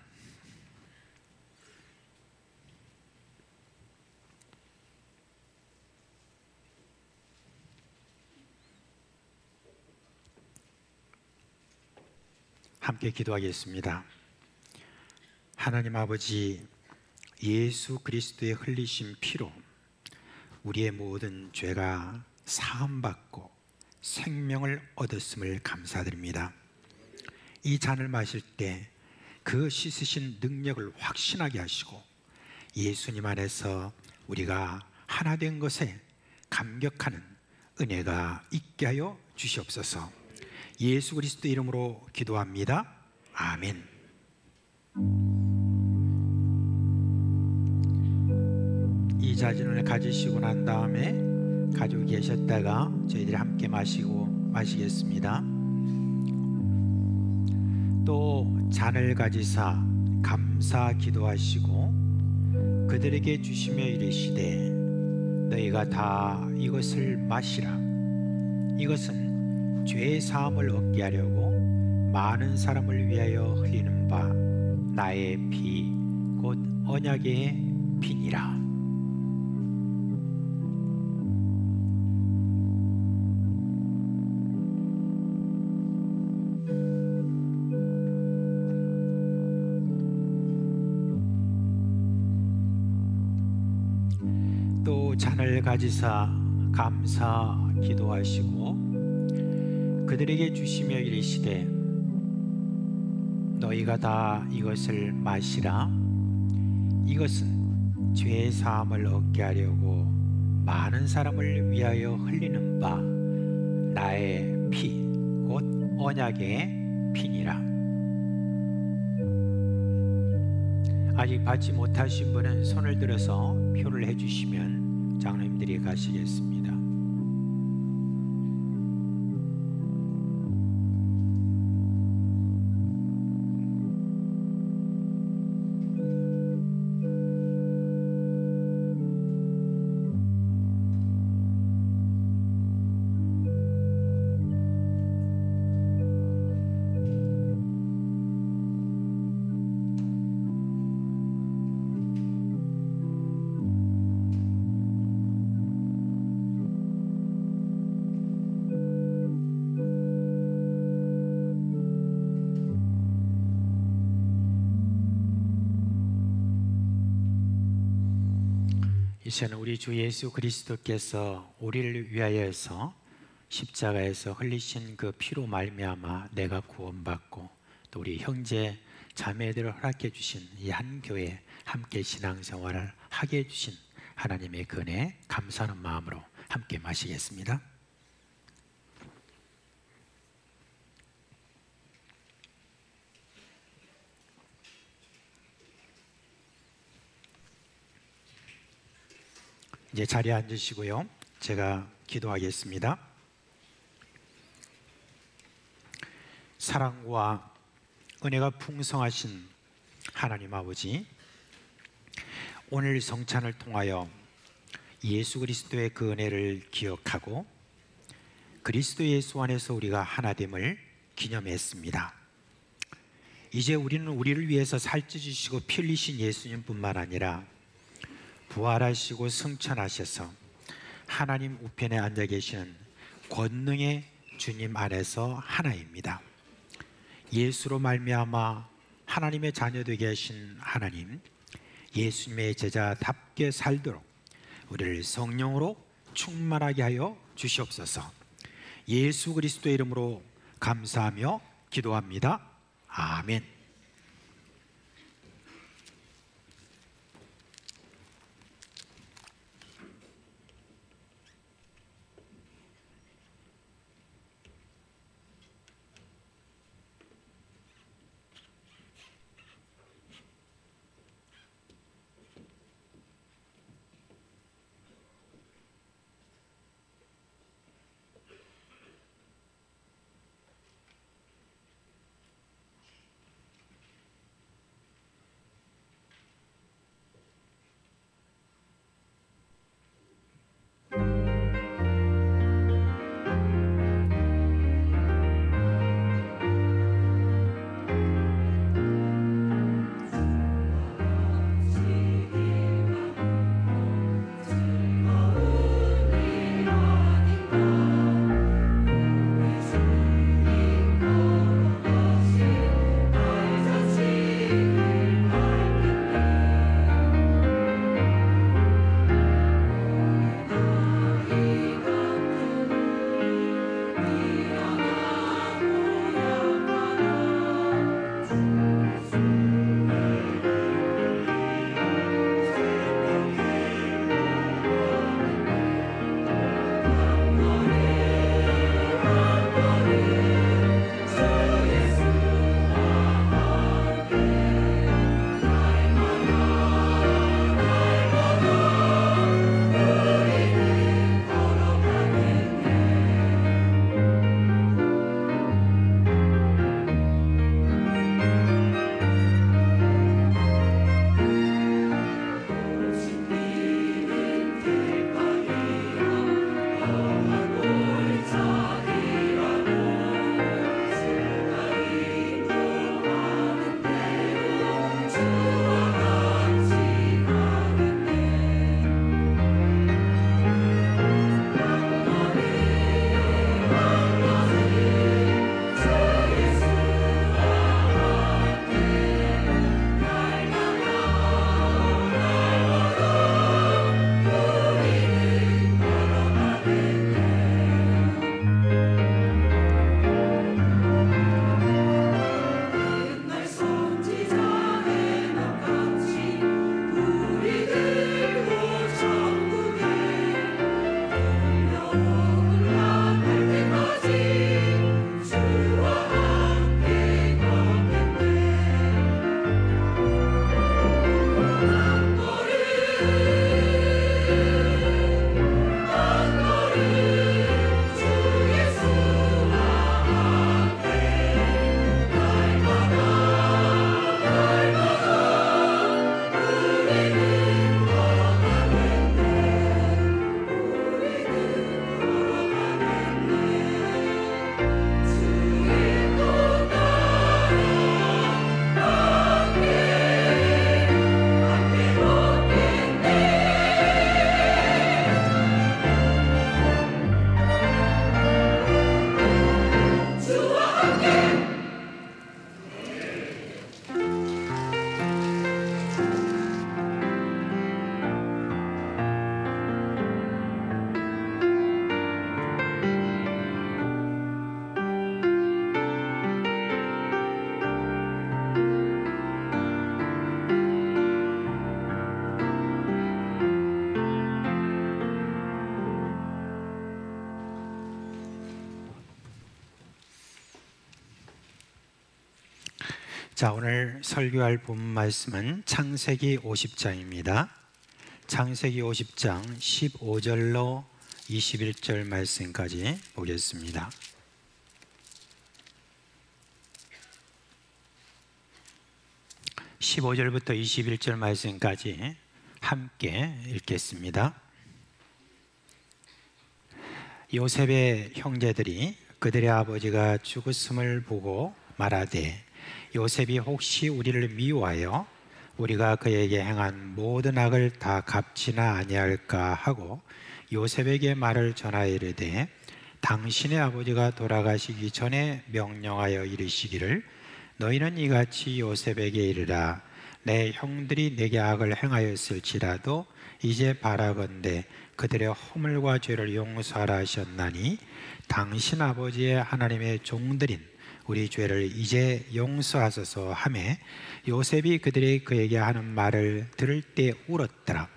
함께 기도하겠습니다. 하나님 아버지, 예수 그리스도의 흘리신 피로 우리의 모든 죄가 사함받고 생명을 얻었음을 감사드립니다. 이 잔을 마실 때 그 씻으신 능력을 확신하게 하시고 예수님 안에서 우리가 하나 된 것에 감격하는 은혜가 있게 하여 주시옵소서. 예수 그리스도 이름으로 기도합니다. 아멘. 이 자진을 가지시고 난 다음에 가지고 계셨다가 저희들이 함께 마시겠습니다. 또 잔을 가지사 감사 기도하시고 그들에게 주시며 이르시되 너희가 다 이것을 마시라. 이것은 죄 사함을 얻게 하려고 많은 사람을 위하여 흘리는 바 나의 피 곧 언약의 피니라. 또 잔을 가지사 감사 기도하시고 그들에게 주시며 이르시되 너희가 다 이것을 마시라. 이것은 죄 사함을 얻게 하려고 많은 사람을 위하여 흘리는 바 나의 피 곧 언약의 피니라. 아직 받지 못하신 분은 손을 들어서 표를 해주시면 장로님들이 가시겠습니다. 이제는 우리 주 예수 그리스도께서 우리를 위하여서 십자가에서 흘리신 그 피로 말미암아 내가 구원받고 또 우리 형제 자매들을 허락해 주신 이 한 교회 함께 신앙생활을 하게 해주신 하나님의 그 은혜 감사하는 마음으로 함께 마시겠습니다. 이제 자리에 앉으시고요. 제가 기도하겠습니다. 사랑과 은혜가 풍성하신 하나님 아버지, 오늘 성찬을 통하여 예수 그리스도의 그 은혜를 기억하고 그리스도 예수 안에서 우리가 하나됨을 기념했습니다. 이제 우리는 우리를 위해서 살찌주시고 피 흘리신 예수님뿐만 아니라 부활하시고 승천하셔서 하나님 우편에 앉아 계시는 권능의 주님 안에서 하나입니다. 예수로 말미암아 하나님의 자녀 되게 하신 하나님, 예수님의 제자답게 살도록 우리를 성령으로 충만하게 하여 주시옵소서. 예수 그리스도의 이름으로 감사하며 기도합니다. 아멘. 자, 오늘 설교할 본문 말씀은 창세기 50장입니다. 창세기 50장 15절로 21절 말씀까지 보겠습니다. (15절부터) (21절) 말씀까지 함께 읽겠습니다. 요셉의 형제들이 그들의 아버지가 죽었음을 보고 말하되 요셉이 혹시 우리를 미워하여 우리가 그에게 행한 모든 악을 다 갚지나 아니할까 하고 요셉에게 말을 전하여 이르되 당신의 아버지가 돌아가시기 전에 명령하여 이르시기를 너희는 이같이 요셉에게 이르라 내 형들이 내게 악을 행하였을지라도 이제 바라건대 그들의 허물과 죄를 용서하라 하셨나니 당신 아버지의 하나님의 종들인 우리 죄를 이제 용서하소서 하매 요셉이 그들이 그에게 하는 말을 들을 때 울었더라.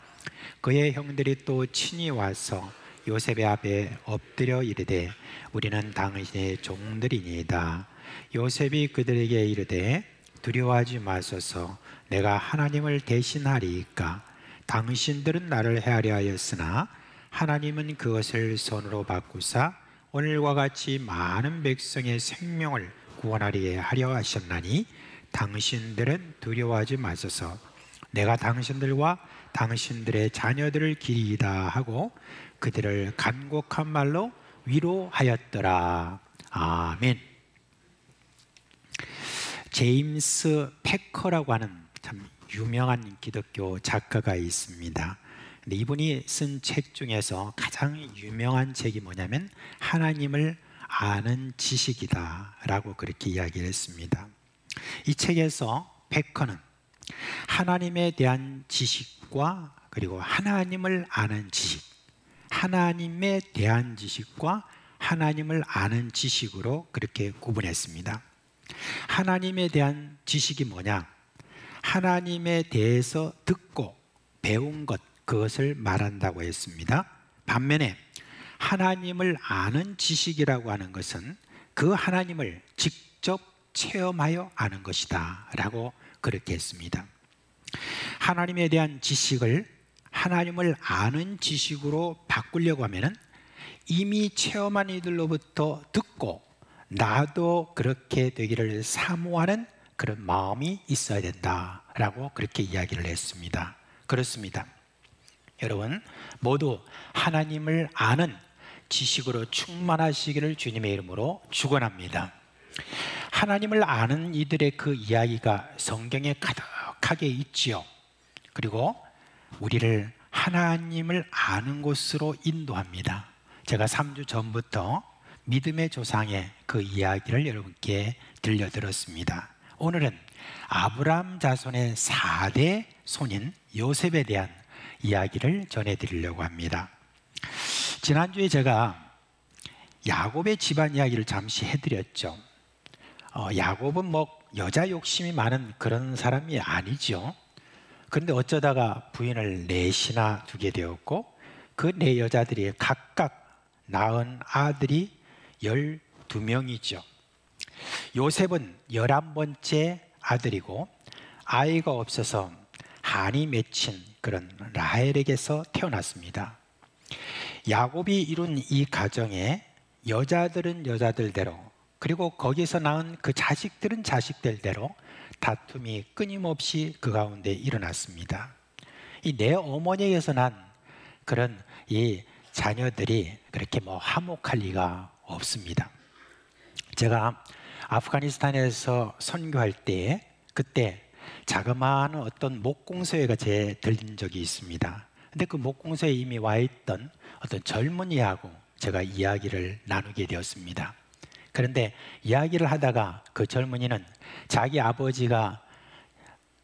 그의 형들이 또 친히 와서 요셉의 앞에 엎드려 이르되 우리는 당신의 종들이니이다. 요셉이 그들에게 이르되 두려워하지 마소서 내가 하나님을 대신하리이까 당신들은 나를 해하려 하였으나 하나님은 그것을 손으로 바꾸사 오늘과 같이 많은 백성의 생명을 구원하려 하려 하셨나니 당신들은 두려워하지 마소서 내가 당신들과 당신들의 자녀들을 기리이다 하고 그들을 간곡한 말로 위로하였더라. 아멘. 제임스 패커라고 하는 참 유명한 기독교 작가가 있습니다. 근데 이분이 쓴 책 중에서 가장 유명한 책이 뭐냐면 하나님을 아는 지식이다 라고 그렇게 이야기를 했습니다. 이 책에서 패커는 하나님에 대한 지식과 그리고 하나님을 아는 지식, 하나님에 대한 지식과 하나님을 아는 지식으로 그렇게 구분했습니다. 하나님에 대한 지식이 뭐냐? 하나님에 대해서 듣고 배운 것, 그것을 말한다고 했습니다. 반면에 하나님을 아는 지식이라고 하는 것은 그 하나님을 직접 체험하여 아는 것이다 라고 그렇게 했습니다. 하나님에 대한 지식을 하나님을 아는 지식으로 바꾸려고 하면 이미 체험한 이들로부터 듣고 나도 그렇게 되기를 사모하는 그런 마음이 있어야 된다라고 그렇게 이야기를 했습니다. 그렇습니다. 여러분 모두 하나님을 아는 지식으로 충만하시기를 주님의 이름으로 축원합니다. 하나님을 아는 이들의 그 이야기가 성경에 가득하게 있지요. 그리고 우리를 하나님을 아는 곳으로 인도합니다. 제가 3주 전부터 믿음의 조상의 그 이야기를 여러분께 들려드렸습니다. 오늘은 아브라함 자손의 4대 손인 요셉에 대한 이야기를 전해드리려고 합니다. 지난주에 제가 야곱의 집안 이야기를 잠시 해드렸죠. 야곱은 뭐 여자 욕심이 많은 그런 사람이 아니죠. 그런데 어쩌다가 부인을 넷이나 두게 되었고 그 네 여자들이 각각 낳은 아들이 12명이죠. 요셉은 11번째 아들이고 아이가 없어서 한이 맺힌 그런 라헬에게서 태어났습니다. 야곱이 이룬 이 가정에 여자들은 여자들대로 그리고 거기서 낳은 그 자식들은 자식들대로 다툼이 끊임없이 그 가운데 일어났습니다. 이 내 어머니에게서 난 그런 이 자녀들이 그렇게 뭐 화목할 리가 없습니다. 제가 아프가니스탄에서 선교할 때 그때 자그마한 어떤 목공소회가 제 들린 적이 있습니다. 근데 그 목공소에 이미 와 있던 어떤 젊은이하고 제가 이야기를 나누게 되었습니다. 그런데 이야기를 하다가 그 젊은이는 자기 아버지가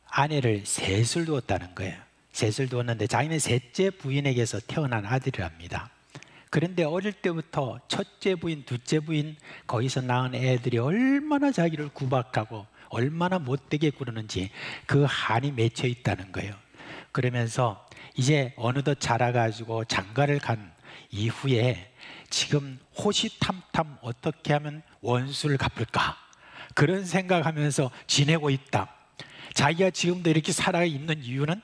아내를 셋을 두었다는 거예요. 셋을 두었는데 자기는 셋째 부인에게서 태어난 아들이랍니다. 그런데 어릴 때부터 첫째 부인, 둘째 부인 거기서 낳은 애들이 얼마나 자기를 구박하고 얼마나 못되게 구르는지 그 한이 맺혀 있다는 거예요. 그러면서 이제 어느덧 자라가지고 장가를 간 이후에 지금 호시탐탐 어떻게 하면 원수를 갚을까 그런 생각하면서 지내고 있다. 자기가 지금도 이렇게 살아있는 이유는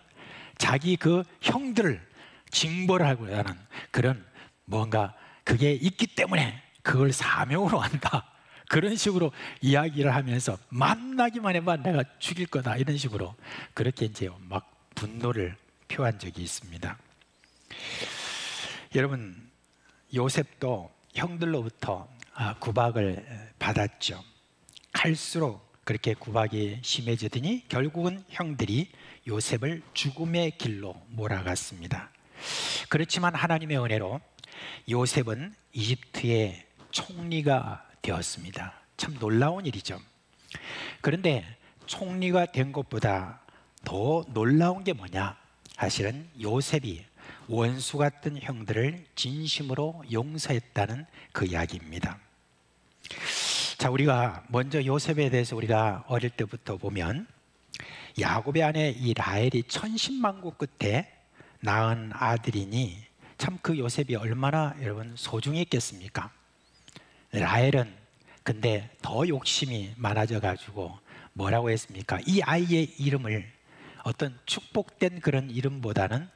자기 그 형들을 징벌을 하고 하는 그런 뭔가 그게 있기 때문에 그걸 사명으로 한다. 그런 식으로 이야기를 하면서 만나기만 해봐 내가 죽일 거다 이런 식으로 그렇게 이제 막 분노를 표한 적이 있습니다. 여러분, 요셉도 형들로부터 구박을 받았죠. 갈수록 그렇게 구박이 심해지더니 결국은 형들이 요셉을 죽음의 길로 몰아갔습니다. 그렇지만 하나님의 은혜로 요셉은 이집트의 총리가 되었습니다. 참 놀라운 일이죠. 그런데 총리가 된 것보다 더 놀라운 게 뭐냐? 사실은 요셉이 원수 같은 형들을 진심으로 용서했다는 그 이야기입니다. 자, 우리가 먼저 요셉에 대해서 우리가 어릴 때부터 보면 야곱의 아내 이 라헬이 천신만고 끝에 낳은 아들이니 참 그 요셉이 얼마나 여러분 소중했겠습니까? 라헬은 근데 더 욕심이 많아져 가지고 뭐라고 했습니까? 이 아이의 이름을 어떤 축복된 그런 이름보다는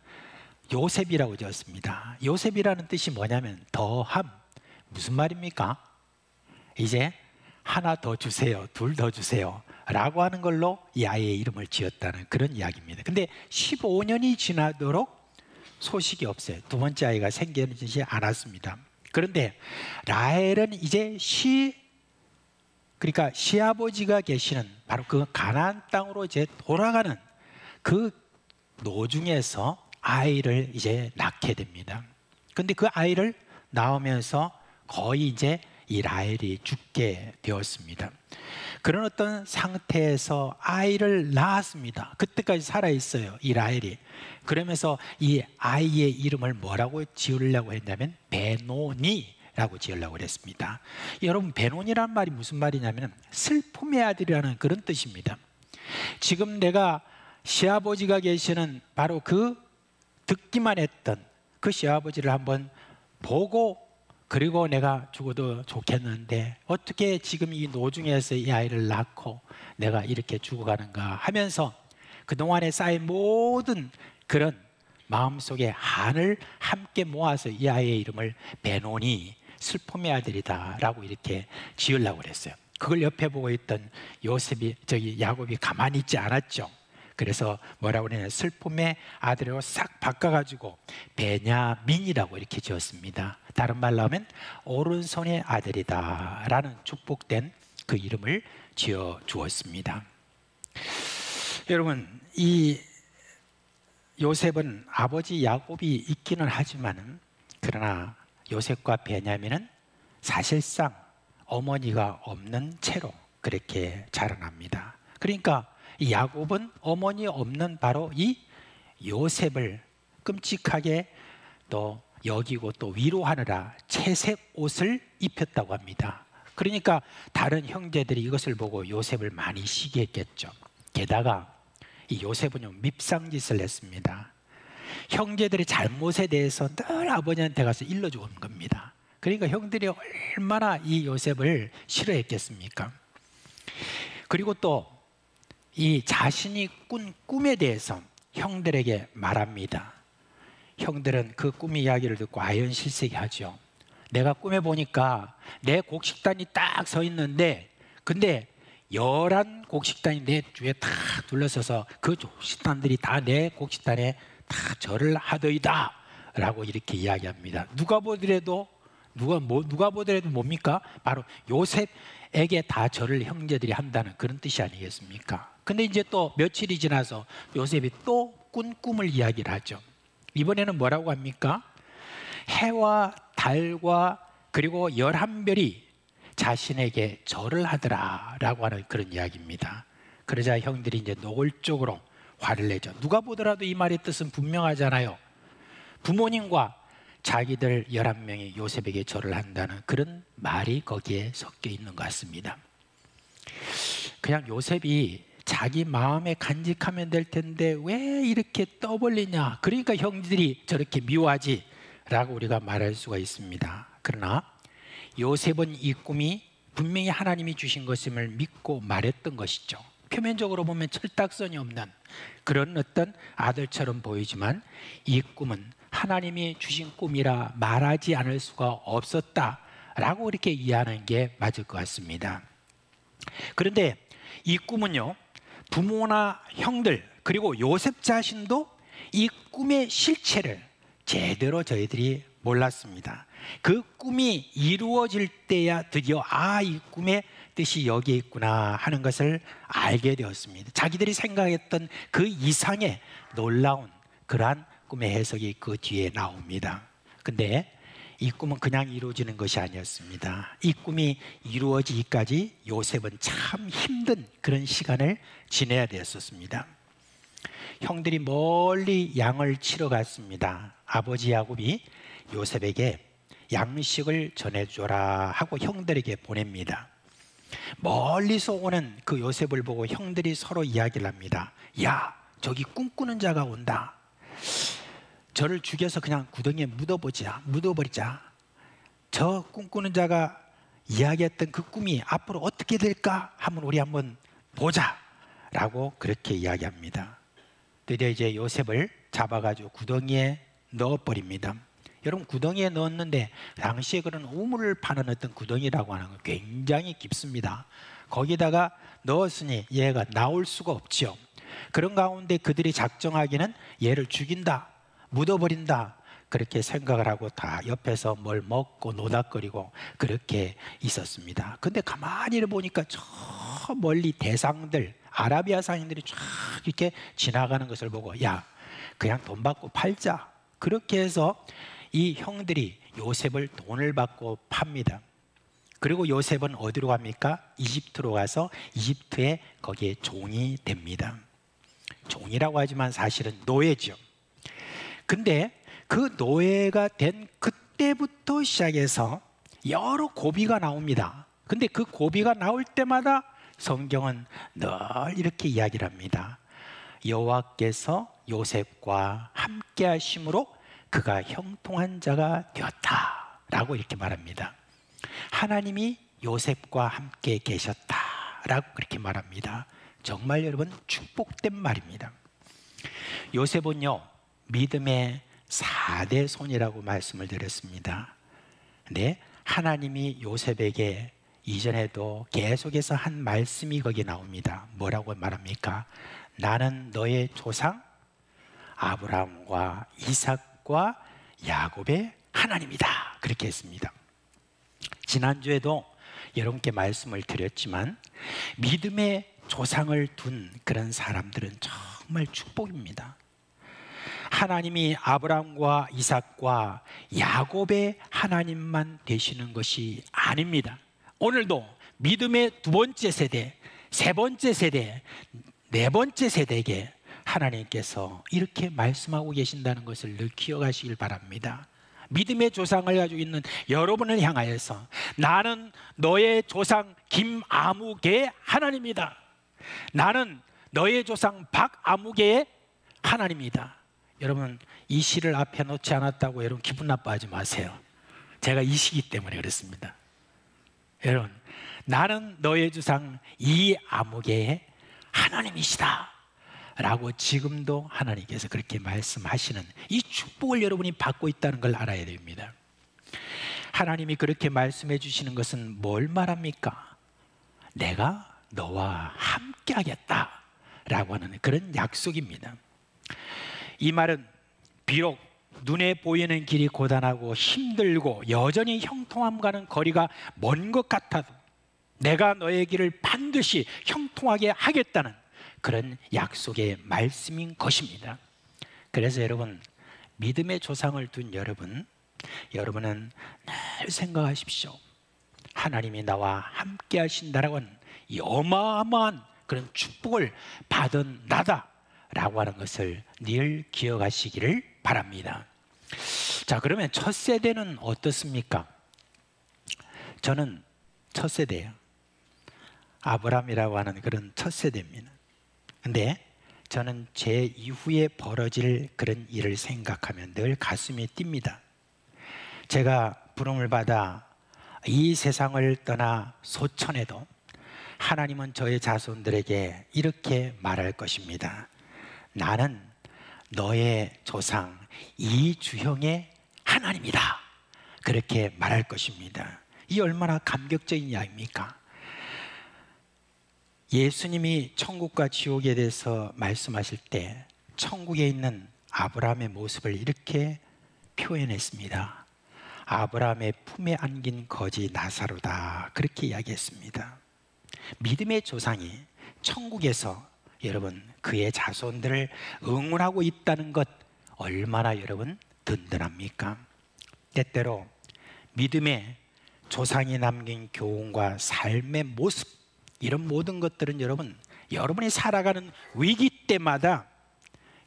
요셉이라고 지었습니다. 요셉이라는 뜻이 뭐냐면 더함. 무슨 말입니까? 이제 하나 더 주세요, 둘 더 주세요 라고 하는 걸로 이 아이의 이름을 지었다는 그런 이야기입니다. 근데 15년이 지나도록 소식이 없어요. 두 번째 아이가 생기지 않았습니다. 그런데 라헬은 이제 그러니까 시아버지가 계시는 바로 그 가나안 땅으로 이제 돌아가는 그 노중에서 아이를 이제 낳게 됩니다. 그런데 그 아이를 낳으면서 거의 이제 이 라헬이 죽게 되었습니다. 그런 어떤 상태에서 아이를 낳았습니다. 그때까지 살아있어요, 이 라헬이. 그러면서 이 아이의 이름을 뭐라고 지으려고 했냐면 베노니라고 지으려고 그랬습니다. 여러분, 베노니라는 말이 무슨 말이냐면 슬픔의 아들이라는 그런 뜻입니다. 지금 내가 시아버지가 계시는 바로 그 듣기만 했던 그 시아버지를 한번 보고 그리고 내가 죽어도 좋겠는데 어떻게 지금 이 노중에서 이 아이를 낳고 내가 이렇게 죽어가는가 하면서 그동안에 쌓인 모든 그런 마음속의 한을 함께 모아서 이 아이의 이름을 베노니, 슬픔의 아들이다 라고 이렇게 지으려고 그랬어요. 그걸 옆에 보고 있던 야곱이 가만히 있지 않았죠. 그래서 뭐라고 그러냐, 슬픔의 아들로 싹 바꿔가지고 베냐민이라고 이렇게 지었습니다. 다른 말로 하면 오른손의 아들이다 라는 축복된 그 이름을 지어 주었습니다. 여러분, 이 요셉은 아버지 야곱이 있기는 하지만 그러나 요셉과 베냐민은 사실상 어머니가 없는 채로 그렇게 자라납니다. 그러니까 이 야곱은 어머니 없는 바로 이 요셉을 끔찍하게 또 여기고 또 위로하느라 채색 옷을 입혔다고 합니다. 그러니까 다른 형제들이 이것을 보고 요셉을 많이 시기했겠죠. 게다가 이 요셉은 밉상짓을 했습니다. 형제들의 잘못에 대해서 늘 아버지한테 가서 일러주고 오는 겁니다. 그러니까 형들이 얼마나 이 요셉을 싫어했겠습니까? 그리고 또 이 자신이 꾼 꿈에 대해서 형들에게 말합니다. 형들은 그 꿈 이야기를 듣고 아연실색하죠. 내가 꿈에 보니까 내 곡식단이 딱 서 있는데 근데 11곡식단이 내 뒤에 다 둘러서서 그 곡식단들이 다 내 곡식단에 다 절을 하더이다 라고 이렇게 이야기합니다. 누가 보더라도 뭡니까? 바로 요셉에게 다 절을 형제들이 한다는 그런 뜻이 아니겠습니까? 근데 이제 또 며칠이 지나서 요셉이 또 꾼 꿈을 이야기를 하죠. 이번에는 뭐라고 합니까? 해와 달과 그리고 11별이 자신에게 절을 하더라 라고 하는 그런 이야기입니다. 그러자 형들이 이제 노골적으로 화를 내죠. 누가 보더라도 이 말의 뜻은 분명하잖아요. 부모님과 자기들 11명이 요셉에게 절을 한다는 그런 말이 거기에 섞여 있는 것 같습니다. 그냥 요셉이 자기 마음에 간직하면 될 텐데 왜 이렇게 떠벌리냐, 그러니까 형들이 저렇게 미워하지 라고 우리가 말할 수가 있습니다. 그러나 요셉은 이 꿈이 분명히 하나님이 주신 것임을 믿고 말했던 것이죠. 표면적으로 보면 철딱선이 없는 그런 어떤 아들처럼 보이지만 이 꿈은 하나님이 주신 꿈이라 말하지 않을 수가 없었다라고 이렇게 이해하는 게 맞을 것 같습니다. 그런데 이 꿈은요, 부모나 형들 그리고 요셉 자신도 이 꿈의 실체를 제대로 저희들이 몰랐습니다. 그 꿈이 이루어질 때야 드디어 이 꿈의 뜻이 여기에 있구나 하는 것을 알게 되었습니다. 자기들이 생각했던 그 이상의 놀라운 그러한 꿈의 해석이 그 뒤에 나옵니다. 근데 이 꿈은 그냥 이루어지는 것이 아니었습니다. 이 꿈이 이루어지기까지 요셉은 참 힘든 그런 시간을 지내야 되었습니다. 형들이 멀리 양을 치러 갔습니다. 아버지 야곱이 요셉에게 양식을 전해줘라 하고 형들에게 보냅니다. 멀리서 오는 그 요셉을 보고 형들이 서로 이야기를 합니다. 야, 저기 꿈꾸는 자가 온다. 저를 죽여서 그냥 구덩이에 묻어버리자. 저 꿈꾸는 자가 이야기했던 그 꿈이 앞으로 어떻게 될까 한번 우리 한번 보자 라고 그렇게 이야기합니다. 드디어 이제 요셉을 잡아가지고 구덩이에 넣어버립니다. 여러분, 구덩이에 넣었는데 당시에 그런 우물을 파는 어떤 구덩이라고 하는 건 굉장히 깊습니다. 거기다가 넣었으니 얘가 나올 수가 없지요. 그런 가운데 그들이 작정하기는 얘를 죽인다, 묻어버린다 그렇게 생각을 하고 다 옆에서 뭘 먹고 노닥거리고 그렇게 있었습니다. 근데 가만히 보니까 저 멀리 대상들, 아라비아 상인들이 쫙 이렇게 지나가는 것을 보고 야, 그냥 돈 받고 팔자. 그렇게 해서 이 형들이 요셉을 돈을 받고 팝니다. 그리고 요셉은 어디로 갑니까? 이집트로 가서 이집트에 거기에 종이 됩니다. 종이라고 하지만 사실은 노예죠. 근데 그 노예가 된 그때부터 시작해서 여러 고비가 나옵니다. 근데 그 고비가 나올 때마다 성경은 늘 이렇게 이야기를 합니다. 여호와께서 요셉과 함께 하심으로 그가 형통한 자가 되었다라고 이렇게 말합니다. 하나님이 요셉과 함께 계셨다라고 그렇게 말합니다. 정말 여러분 축복된 말입니다. 요셉은요, 믿음의 4대 손이라고 말씀을 드렸습니다. 근데 하나님이 요셉에게 이전에도 계속해서 한 말씀이 거기 나옵니다. 뭐라고 말합니까? 나는 너의 조상 아브라함과 이삭과 야곱의 하나님이다. 그렇게 했습니다. 지난주에도 여러분께 말씀을 드렸지만 믿음의 조상을 둔 그런 사람들은 정말 축복입니다. 하나님이 아브라함과 이삭과 야곱의 하나님만 되시는 것이 아닙니다. 오늘도 믿음의 두 번째 세대, 세 번째 세대, 네 번째 세대에게 하나님께서 이렇게 말씀하고 계신다는 것을 늘 기억하시길 바랍니다. 믿음의 조상을 가지고 있는 여러분을 향하여서 나는 너의 조상 김아무개의 하나님이다. 나는 너의 조상 박아무개의 하나님이다. 여러분, 이 시를 앞에 놓지 않았다고 여러분 기분 나빠하지 마세요. 제가 이 시기 때문에 그렇습니다. 여러분, 나는 너의 조상 이아무개의 하나님이시다 라고 지금도 하나님께서 그렇게 말씀하시는 이 축복을 여러분이 받고 있다는 걸 알아야 됩니다. 하나님이 그렇게 말씀해 주시는 것은 뭘 말합니까? 내가 너와 함께 하겠다 라고 하는 그런 약속입니다. 이 말은 비록 눈에 보이는 길이 고단하고 힘들고 여전히 형통함과는 거리가 먼 것 같아도 내가 너의 길을 반드시 형통하게 하겠다는 그런 약속의 말씀인 것입니다. 그래서 여러분, 믿음의 조상을 둔 여러분은 늘 생각하십시오. 하나님이 나와 함께 하신다라고 하는 이 어마어마한 그런 축복을 받은 나다라고 하는 것을 늘 기억하시기를 바랍니다. 자, 그러면 첫 세대는 어떻습니까? 저는 첫 세대예요. 아브라함이라고 하는 그런 첫 세대입니다. 근데 저는 제 이후에 벌어질 그런 일을 생각하면 늘 가슴이 뜁니다. 제가 부름을 받아 이 세상을 떠나 소천해도 하나님은 저의 자손들에게 이렇게 말할 것입니다. 나는 너의 조상 이주형의 하나님이다. 그렇게 말할 것입니다. 이 얼마나 감격적인 이야기입니까? 예수님이 천국과 지옥에 대해서 말씀하실 때 천국에 있는 아브라함의 모습을 이렇게 표현했습니다. 아브라함의 품에 안긴 거지 나사로다. 그렇게 이야기했습니다. 믿음의 조상이 천국에서 여러분 그의 자손들을 응원하고 있다는 것 얼마나 여러분 든든합니까? 때때로 믿음의 조상이 남긴 교훈과 삶의 모습, 이런 모든 것들은 여러분이 살아가는 위기 때마다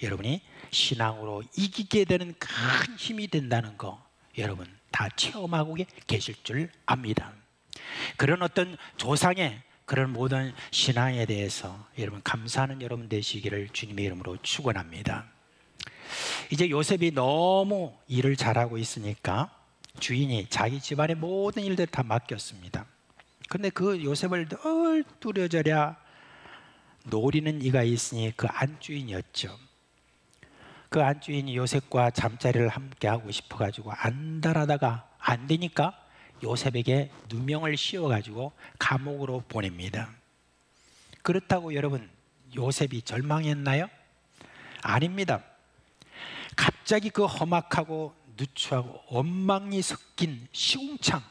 여러분이 신앙으로 이기게 되는 큰 힘이 된다는 거 여러분 다 체험하고 계실 줄 압니다. 그런 어떤 조상의 그런 모든 신앙에 대해서 여러분 감사하는 여러분 되시기를 주님의 이름으로 축원합니다. 이제 요셉이 너무 일을 잘하고 있으니까 주인이 자기 집안의 모든 일들을 다 맡겼습니다. 근데 그 요셉을 늘 두려져랴 노리는 이가 있으니 그 안주인이었죠. 그 안주인이 요셉과 잠자리를 함께 하고 싶어가지고 안달하다가 안 되니까 요셉에게 누명을 씌워가지고 감옥으로 보냅니다. 그렇다고 여러분 요셉이 절망했나요? 아닙니다. 갑자기 그 험악하고 누추하고 원망이 섞인 시궁창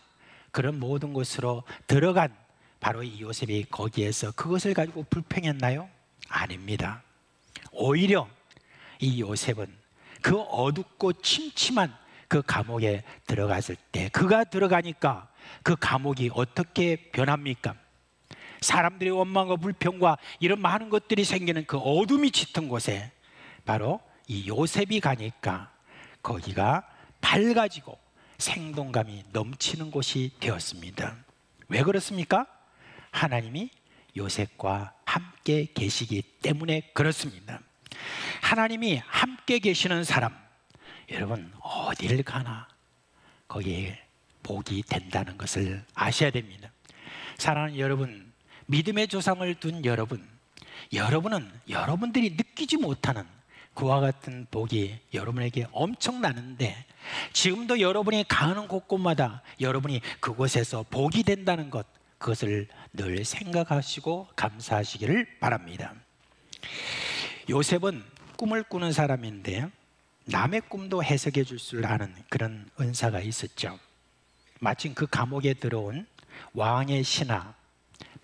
그런 모든 곳으로 들어간 바로 이 요셉이 거기에서 그것을 가지고 불평했나요? 아닙니다. 오히려 이 요셉은 그 어둡고 침침한 그 감옥에 들어갔을 때 그가 들어가니까 그 감옥이 어떻게 변합니까? 사람들의 원망과 불평과 이런 많은 것들이 생기는 그 어둠이 짙은 곳에 바로 이 요셉이 가니까 거기가 밝아지고 생동감이 넘치는 곳이 되었습니다. 왜 그렇습니까? 하나님이 요셉과 함께 계시기 때문에 그렇습니다. 하나님이 함께 계시는 사람 여러분 어디를 가나 거기에 복이 된다는 것을 아셔야 됩니다. 사랑하는 여러분, 믿음의 조상을 둔 여러분은 여러분들이 느끼지 못하는 그와 같은 복이 여러분에게 엄청나는데 지금도 여러분이 가는 곳곳마다 여러분이 그곳에서 복이 된다는 것 그것을 늘 생각하시고 감사하시기를 바랍니다. 요셉은 꿈을 꾸는 사람인데 남의 꿈도 해석해 줄 줄 아는 그런 은사가 있었죠. 마침 그 감옥에 들어온 왕의 신하,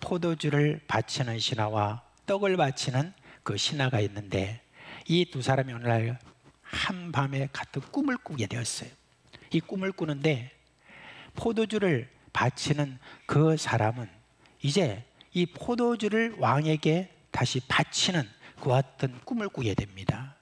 포도주를 바치는 신하와 떡을 바치는 그 신하가 있는데 이 두 사람이 어느 날 한밤에 같은 꿈을 꾸게 되었어요. 이 꿈을 꾸는데 포도주를 바치는 그 사람은 이제 이 포도주를 왕에게 다시 바치는 그와 같은 꿈을 꾸게 됩니다.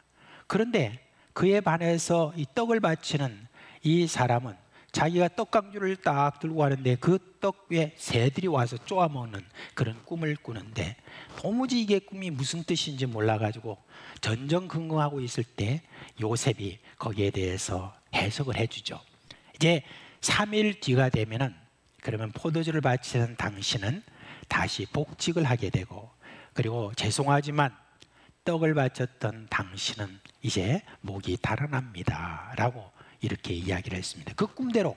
그런데 그에 반해서 이 떡을 바치는 이 사람은 자기가 떡강주를 딱 들고 가는데 그 떡 위에 새들이 와서 쪼아먹는 그런 꿈을 꾸는데 도무지 이게 꿈이 무슨 뜻인지 몰라가지고 전전긍긍하고 있을 때 요셉이 거기에 대해서 해석을 해주죠. 이제 3일 뒤가 되면은 그러면 포도주를 바치는 당신은 다시 복직을 하게 되고 그리고 죄송하지만 떡을 바쳤던 당신은 이제 목이 달아납니다 라고 이렇게 이야기를 했습니다. 그 꿈대로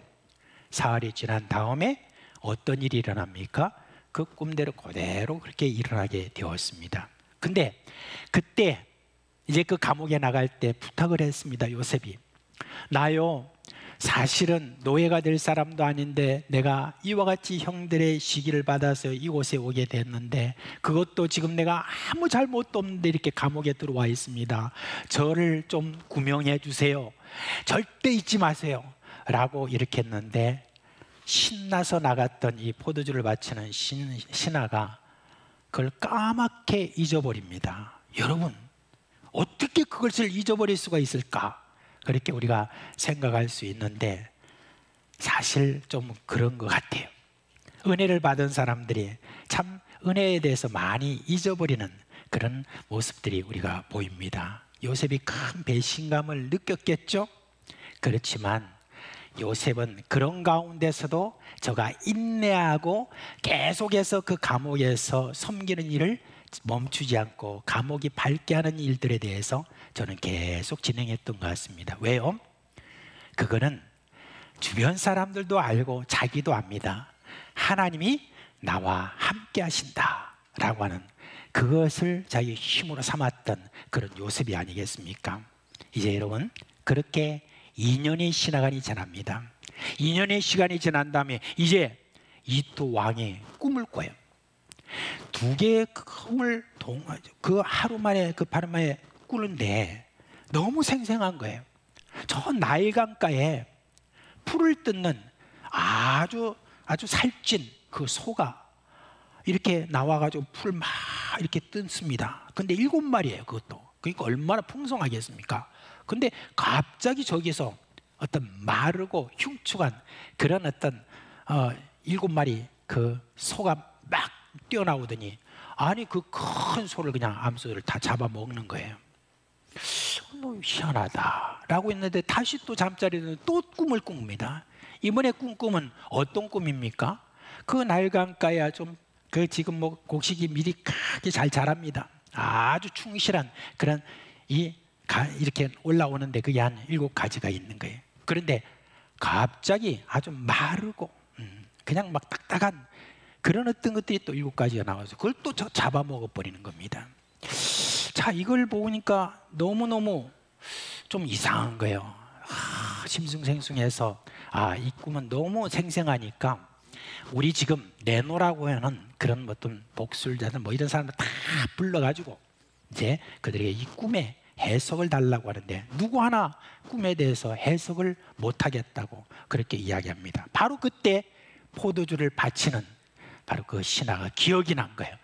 사흘이 지난 다음에 어떤 일이 일어납니까? 그 꿈대로 그대로 그렇게 일어나게 되었습니다. 근데 그때 이제 그 감옥에 나갈 때 부탁을 했습니다. 요셉이 나요 사실은 노예가 될 사람도 아닌데 내가 이와 같이 형들의 시기를 받아서 이곳에 오게 됐는데 그것도 지금 내가 아무 잘못도 없는데 이렇게 감옥에 들어와 있습니다. 저를 좀 구명해 주세요. 절대 잊지 마세요 라고 이렇게 했는데 신나서 나갔던 이 포도주를 바치는 신하가 그걸 까맣게 잊어버립니다. 여러분 어떻게 그것을 잊어버릴 수가 있을까? 그렇게 우리가 생각할 수 있는데 사실 좀 그런 것 같아요. 은혜를 받은 사람들이 참 은혜에 대해서 많이 잊어버리는 그런 모습들이 우리가 보입니다. 요셉이 큰 배신감을 느꼈겠죠? 그렇지만 요셉은 그런 가운데서도 저가 인내하고 계속해서 그 감옥에서 섬기는 일을 멈추지 않고 감옥이 밝게 하는 일들에 대해서 저는 계속 진행했던 것 같습니다. 왜요? 그거는 주변 사람들도 알고 자기도 압니다. 하나님이 나와 함께 하신다 라고 하는 그것을 자기 힘으로 삼았던 그런 요셉이 아니겠습니까? 이제 여러분, 그렇게 2년의 시간이 지납니다. 2년의 시간이 지난 다음에 이제 이토 왕이 꿈을 꿔요. 2개의 꿈을 그 하루 만에, 그 바로 만에 꾸는데 너무 생생한 거예요. 저 나일강가에 풀을 뜯는 아주 살찐 그 소가 이렇게 나와가지고 풀 막 이렇게 뜯습니다. 근데 7마리예요, 그것도. 그러니까 얼마나 풍성하겠습니까? 근데 갑자기 저기서 어떤 마르고 흉측한 그런 어떤 7마리 그 소가 막 뛰어나오더니, 아니 그 큰 소를 그냥 암소를 다 잡아먹는 거예요. 너무 희한하다 라고 했는데 다시 또 잠자리는 또 꿈을 꿉니다. 이번에 꾼 꿈은 어떤 꿈입니까? 그 나일강가야 좀 그 지금 뭐 곡식이 미리 크게 잘 자랍니다. 아주 충실한 그런 이렇게 올라오는데 그게 한 7가지가 있는 거예요. 그런데 갑자기 아주 마르고 그냥 막 딱딱한 그런 어떤 것들이 또 7가지가 나와서 그걸 또 잡아먹어 버리는 겁니다. 자, 이걸 보니까 너무너무 좀 이상한 거예요. 심승생숭해서 이 꿈은 너무 생생하니까 우리 지금 내노라고 하는 그런 어떤 복술자들 뭐 이런 사람들 다 불러가지고 이제 그들에게 이 꿈의 해석을 달라고 하는데 누구 하나 꿈에 대해서 해석을 못하겠다고 그렇게 이야기합니다. 바로 그때 포도주를 바치는 바로 그 신하가 기억이 난 거예요.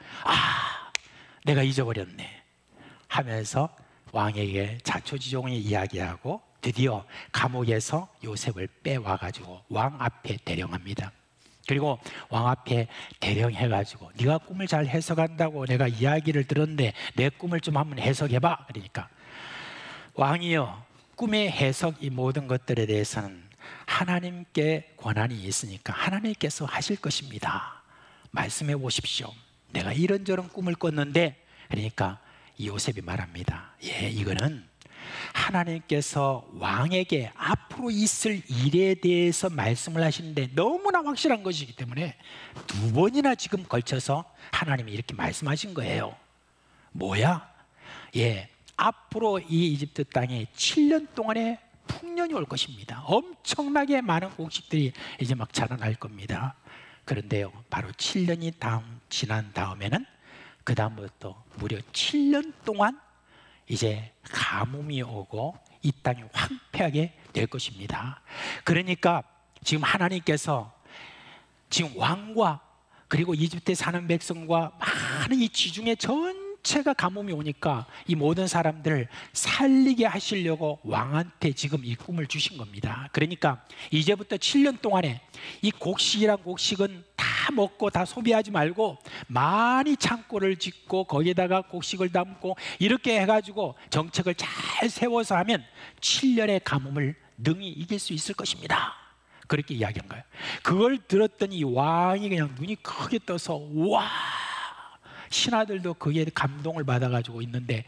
내가 잊어버렸네 하면서 왕에게 자초지종을 이야기하고 드디어 감옥에서 요셉을 빼와가지고 왕 앞에 대령합니다. 그리고 왕 앞에 대령해가지고 네가 꿈을 잘 해석한다고 내가 이야기를 들었는데 내 꿈을 좀 한번 해석해봐. 그러니까 왕이여, 꿈의 해석 이 모든 것들에 대해서는 하나님께 권한이 있으니까 하나님께서 하실 것입니다. 말씀해 보십시오. 내가 이런저런 꿈을 꿨는데, 그러니까 이 요셉이 말합니다. 이거는 하나님께서 왕에게 앞으로 있을 일에 대해서 말씀을 하시는데 너무나 확실한 것이기 때문에 2번이나 지금 걸쳐서 하나님이 이렇게 말씀하신 거예요. 뭐야? 앞으로 이 이집트 땅에 7년 동안의 풍년이 올 것입니다. 엄청나게 많은 곡식들이 이제 막 자라날 겁니다. 그런데요, 바로 7년이 지난 다음에는 그 다음부터 무려 7년 동안 이제 가뭄이 오고 이 땅이 황폐하게 될 것입니다. 그러니까 지금 하나님께서 지금 왕과 그리고 이집트에 사는 백성과 많은 이 지중해 전체가 가뭄이 오니까 이 모든 사람들을 살리게 하시려고 왕한테 지금 이 꿈을 주신 겁니다. 그러니까 이제부터 7년 동안에 이 곡식이란 곡식은 다 먹고 다 소비하지 말고 많이 창고를 짓고 거기에다가 곡식을 담고 이렇게 해가지고 정책을 잘 세워서 하면 7년의 가뭄을 능히 이길 수 있을 것입니다. 그렇게 이야기한 거예요. 그걸 들었더니 왕이 그냥 눈이 크게 떠서 와, 신하들도 거기에 감동을 받아가지고 있는데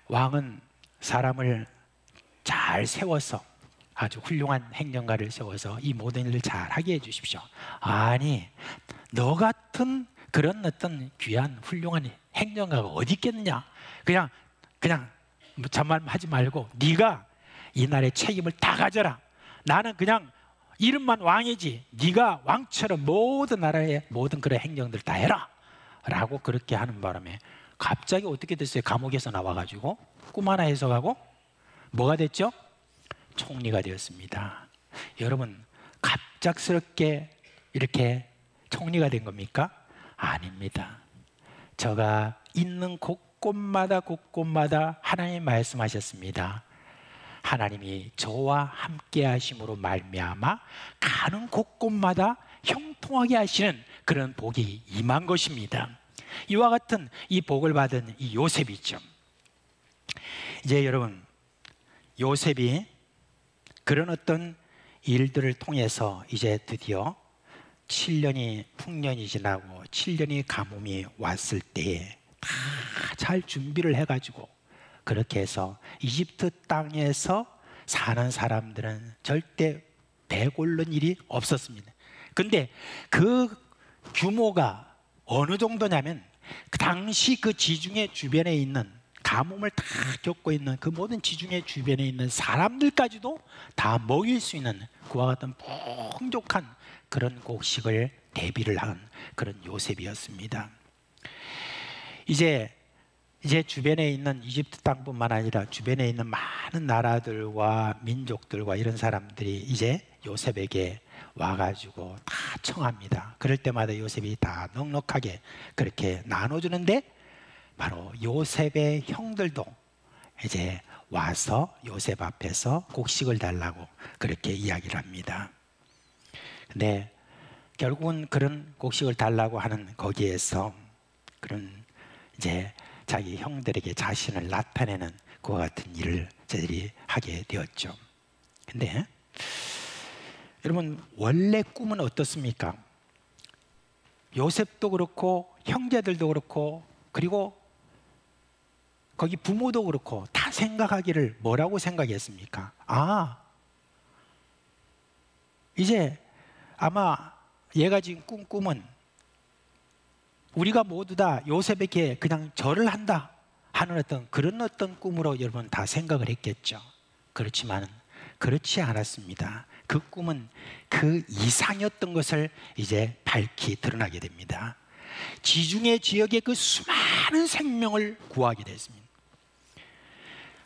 왕은 사람을 잘 세워서 아주 훌륭한 행정가를 세워서 이 모든 일을 잘 하게 해주십시오. 아니, 너 같은 그런 어떤 귀한 훌륭한 행정가가 어디 있겠느냐? 그냥 잔말하지 말고 네가 이 나라의 책임을 다 가져라. 나는 그냥 이름만 왕이지 네가 왕처럼 모든 나라의 모든 그런 행정들 다 해라 라고 그렇게 하는 바람에 갑자기 어떻게 됐어요? 감옥에서 나와가지고 꿈 하나 해석하고 뭐가 됐죠? 총리가 되었습니다. 여러분, 갑작스럽게 이렇게 총리가 된 겁니까? 아닙니다. 저가 있는 곳곳마다 하나님 말씀하셨습니다. 하나님이 저와 함께 하심으로 말미암아 가는 곳곳마다 형통하게 하시는 그런 복이 임한 것입니다. 이와 같은 이 복을 받은 이 요셉이죠. 이제 여러분, 요셉이 그런 어떤 일들을 통해서 이제 드디어 7년이 풍년이 지나고 7년이 가뭄이 왔을 때에 다 잘 준비를 해가지고 그렇게 해서 이집트 땅에서 사는 사람들은 절대 배고른 일이 없었습니다. 근데 그 규모가 어느 정도냐면 그 당시 그 지중해 주변에 있는 가뭄을 다 겪고 있는 그 모든 지중해 주변에 있는 사람들까지도 다 먹일 수 있는 그와 같은 풍족한 그런 곡식을 대비를 한 그런 요셉이었습니다. 이제 주변에 있는 이집트 땅뿐만 아니라 주변에 있는 많은 나라들과 민족들과 이런 사람들이 이제 요셉에게 와가지고 다 청합니다. 그럴 때마다 요셉이 다 넉넉하게 그렇게 나눠주는데 바로 요셉의 형들도 이제 와서 요셉 앞에서 곡식을 달라고 그렇게 이야기를 합니다. 근데 결국은 그런 곡식을 달라고 하는 거기에서 그런 이제 자기 형들에게 자신을 나타내는 그와 같은 일을 저들이 하게 되었죠. 근데 여러분 원래 꿈은 어떻습니까? 요셉도 그렇고 형제들도 그렇고 그리고 거기 부모도 그렇고 다 생각하기를 뭐라고 생각했습니까? 이제 아마 얘가 지금 꿈은 우리가 모두 다 요셉에게 그냥 절을 한다 하는 그런 꿈으로 여러분 다 생각을 했겠죠. 그렇지만 그렇지 않았습니다. 그 꿈은 그 이상이었던 것을 이제 밝히 드러나게 됩니다. 지중해 지역의 그 수많은 생명을 구하게 됐습니다.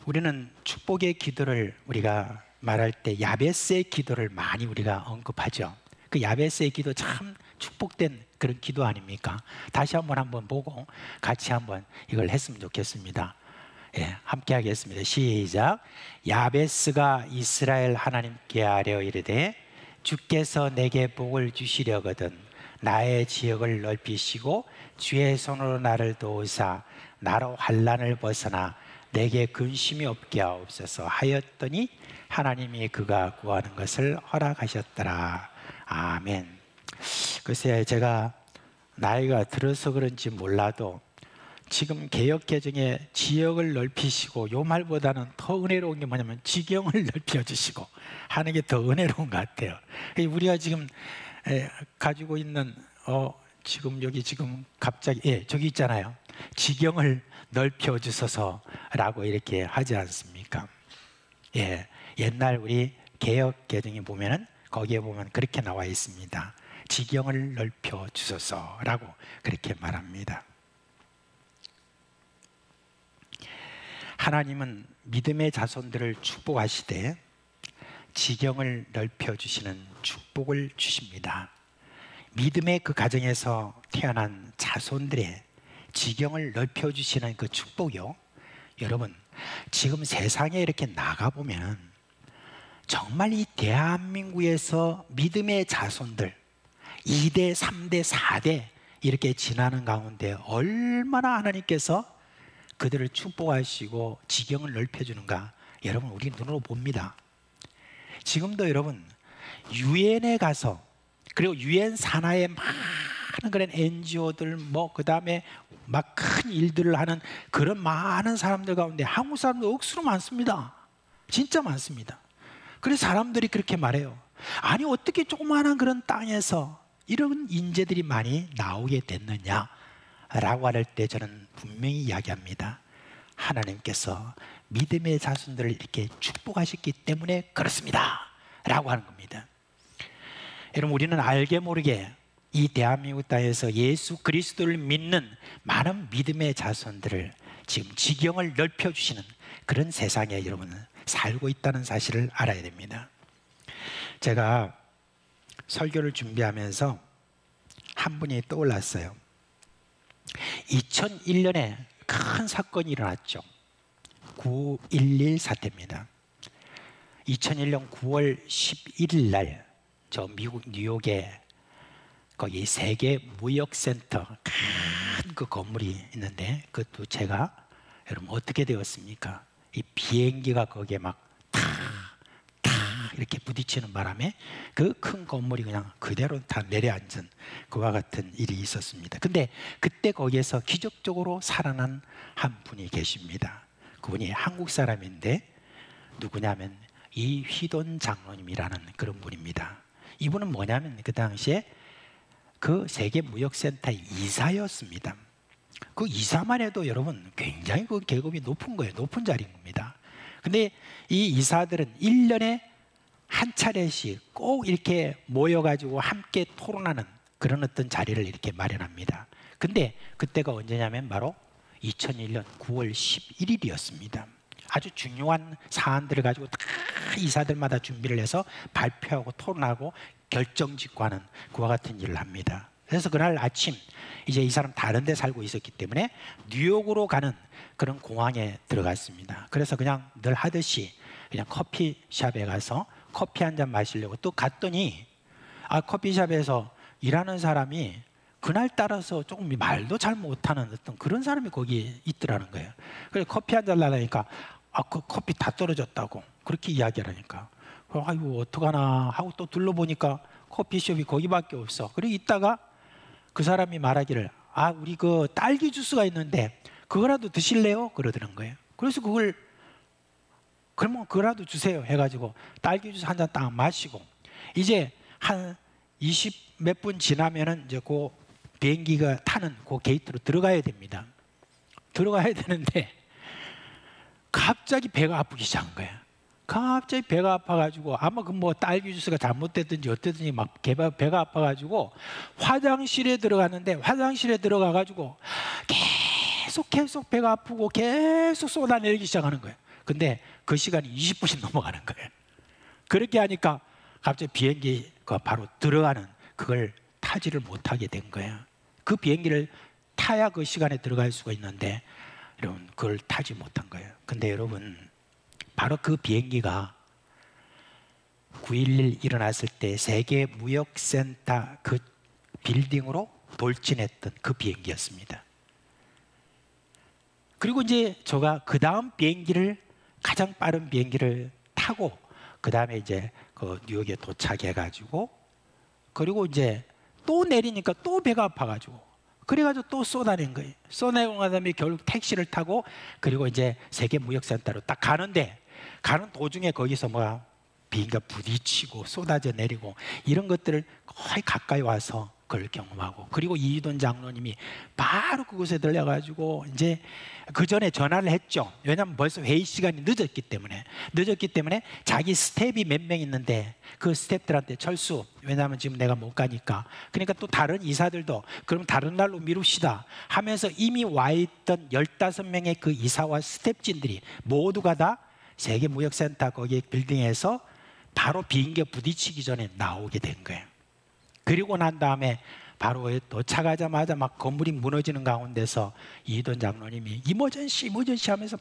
우리는 축복의 기도를 우리가 말할 때 야베스의 기도를 많이 우리가 언급하죠. 그 야베스의 기도 참 축복된 그런 기도 아닙니까? 다시 한번 보고 같이 한번 이걸 했으면 좋겠습니다. 예, 함께 하겠습니다. 시작. 야베스가 이스라엘 하나님께 아뢰어 이르되 주께서 내게 복을 주시려거든 나의 지역을 넓히시고 주의 손으로 나를 도우사 나로 환난을 벗어나 내게 근심이 없게 하옵소서 하였더니 하나님이 그가 구하는 것을 허락하셨더라. 아멘. 글쎄 제가 나이가 들어서 그런지 몰라도 지금 개혁개정에 지역을 넓히시고 요 말보다는 더 은혜로운 게 뭐냐면 지경을 넓혀주시고 하는 게 더 은혜로운 것 같아요. 우리가 지금 가지고 있는 지금 여기 지금 갑자기 저기 있잖아요. 지경을 넓혀주소서라고 이렇게 하지 않습니까? 예, 옛날 우리 개혁개정에 보면은 거기에 보면 그렇게 나와 있습니다. 지경을 넓혀 주소서라고 그렇게 말합니다. 하나님은 믿음의 자손들을 축복하시되 지경을 넓혀 주시는 축복을 주십니다. 믿음의 그 가정에서 태어난 자손들의 지경을 넓혀 주시는 그 축복이요. 여러분 지금 세상에 이렇게 나가보면 정말 이 대한민국에서 믿음의 자손들 2대, 3대, 4대 이렇게 지나는 가운데 얼마나 하나님께서 그들을 축복하시고 지경을 넓혀주는가 여러분 우리 눈으로 봅니다. 지금도 여러분 유엔에 가서 그리고 유엔 산하에 많은 그런 NGO들 그 다음에 막 큰 일들을 하는 그런 많은 사람들 가운데 한국 사람들 억수로 많습니다. 진짜 많습니다. 그래서 사람들이 그렇게 말해요. 아니 어떻게 조그마한 그런 땅에서 이런 인재들이 많이 나오게 됐느냐 라고 할 때 저는 분명히 이야기합니다. 하나님께서 믿음의 자손들을 이렇게 축복하셨기 때문에 그렇습니다 라고 하는 겁니다. 여러분 우리는 알게 모르게 이 대한민국 땅에서 예수 그리스도를 믿는 많은 믿음의 자손들을 지금 지경을 넓혀주시는 그런 세상에 여러분은 살고 있다는 사실을 알아야 됩니다. 제가 설교를 준비하면서 한 분이 떠올랐어요. 2001년에 큰 사건이 일어났죠. 9.11 사태입니다. 2001년 9월 11일 날 저 미국 뉴욕에 거기 세계 무역센터 큰 그 건물이 있는데 그것도 제가 여러분 어떻게 되었습니까? 이 비행기가 거기에 막 타 이렇게 부딪히는 바람에 그 큰 건물이 그냥 그대로 다 내려앉은 그와 같은 일이 있었습니다. 근데 그때 거기에서 기적적으로 살아난 한 분이 계십니다. 그분이 한국 사람인데 누구냐면 이휘돈 장로님이라는 그런 분입니다. 이분은 뭐냐면 그 당시에 그 세계무역센터의 이사였습니다. 그 이사만 해도 여러분 굉장히 그 계급이 높은 거예요. 높은 자리인 겁니다. 근데 이 이사들은 1년에 한 차례씩 꼭 이렇게 모여가지고 함께 토론하는 그런 어떤 자리를 이렇게 마련합니다. 근데 그때가 언제냐면 바로 2001년 9월 11일이었습니다. 아주 중요한 사안들을 가지고 다 이사들마다 준비를 해서 발표하고 토론하고 결정짓고 하는 그와 같은 일을 합니다. 그래서 그날 아침 이제 이 사람 다른 데 살고 있었기 때문에 뉴욕으로 가는 그런 공항에 들어갔습니다. 그래서 그냥 늘 하듯이 그냥 커피숍에 가서 커피 한 잔 마시려고 또 갔더니 커피숍에서 일하는 사람이 그날따라서 조금 말도 잘 못하는 어떤 그런 사람이 거기 있더라는 거예요. 그래서 커피 한 잔 달라니까 그 커피 다 떨어졌다고 그렇게 이야기하니까 아이고 어떡하나 하고 또 둘러보니까 커피숍이 거기밖에 없어. 그리고 있다가 그 사람이 말하기를 우리 그 딸기 주스가 있는데 그거라도 드실래요? 그러더는 거예요. 그래서 그러면 그거라도 주세요 해가지고 딸기 주스 한 잔 딱 마시고 이제 한 20 몇 분 지나면은 이제 그 비행기가 타는 그 게이트로 들어가야 됩니다. 들어가야 되는데 갑자기 배가 아프기 시작한 거예요. 갑자기 배가 아파가지고 아마 그 뭐 딸기 주스가 잘못됐든지 어쨌든지 막 배가 아파가지고 화장실에 들어갔는데 화장실에 들어가가지고 계속 배가 아프고 계속 쏟아내리기 시작하는 거예요. 근데 그 시간이 20분이 넘어가는 거예요. 그렇게 하니까 갑자기 비행기가 바로 들어가는 그걸 타지를 못하게 된 거예요. 그 비행기를 타야 그 시간에 들어갈 수가 있는데 여러분 그걸 타지 못한 거예요. 근데 여러분 바로 그 비행기가 9.11 일어났을 때 세계무역센터 그 빌딩으로 돌진했던 그 비행기였습니다. 그리고 이제 제가 그 다음 비행기를 가장 빠른 비행기를 타고 그 다음에 이제 그 뉴욕에 도착해가지고 그리고 이제 또 내리니까 또 배가 아파가지고 그래가지고 또 쏟아낸 거예요. 쏟아내고 난 다음에 결국 택시를 타고 그리고 이제 세계무역센터로 딱 가는데 가는 도중에 거기서 비행기가 부딪히고 쏟아져 내리고 이런 것들을 거의 가까이 와서 그걸 경험하고 그리고 이휘돈 장로님이 바로 그곳에 들려가지고 이제 그 전에 전화를 했죠. 왜냐하면 벌써 회의 시간이 늦었기 때문에 자기 스텝이 몇 명 있는데 그 스텝들한테 철수 왜냐하면 지금 내가 못 가니까 그러니까 또 다른 이사들도 그럼 다른 날로 미룹시다 하면서 이미 와 있던 15명의 그 이사와 스텝진들이 모두가 다 세계무역센터 거기 빌딩에서 바로 비행기가 부딪히기 전에 나오게 된 거예요. 그리고 난 다음에 바로 도착하자마자 막 건물이 무너지는 가운데서 이휘돈 장로님이 이머전시 하면서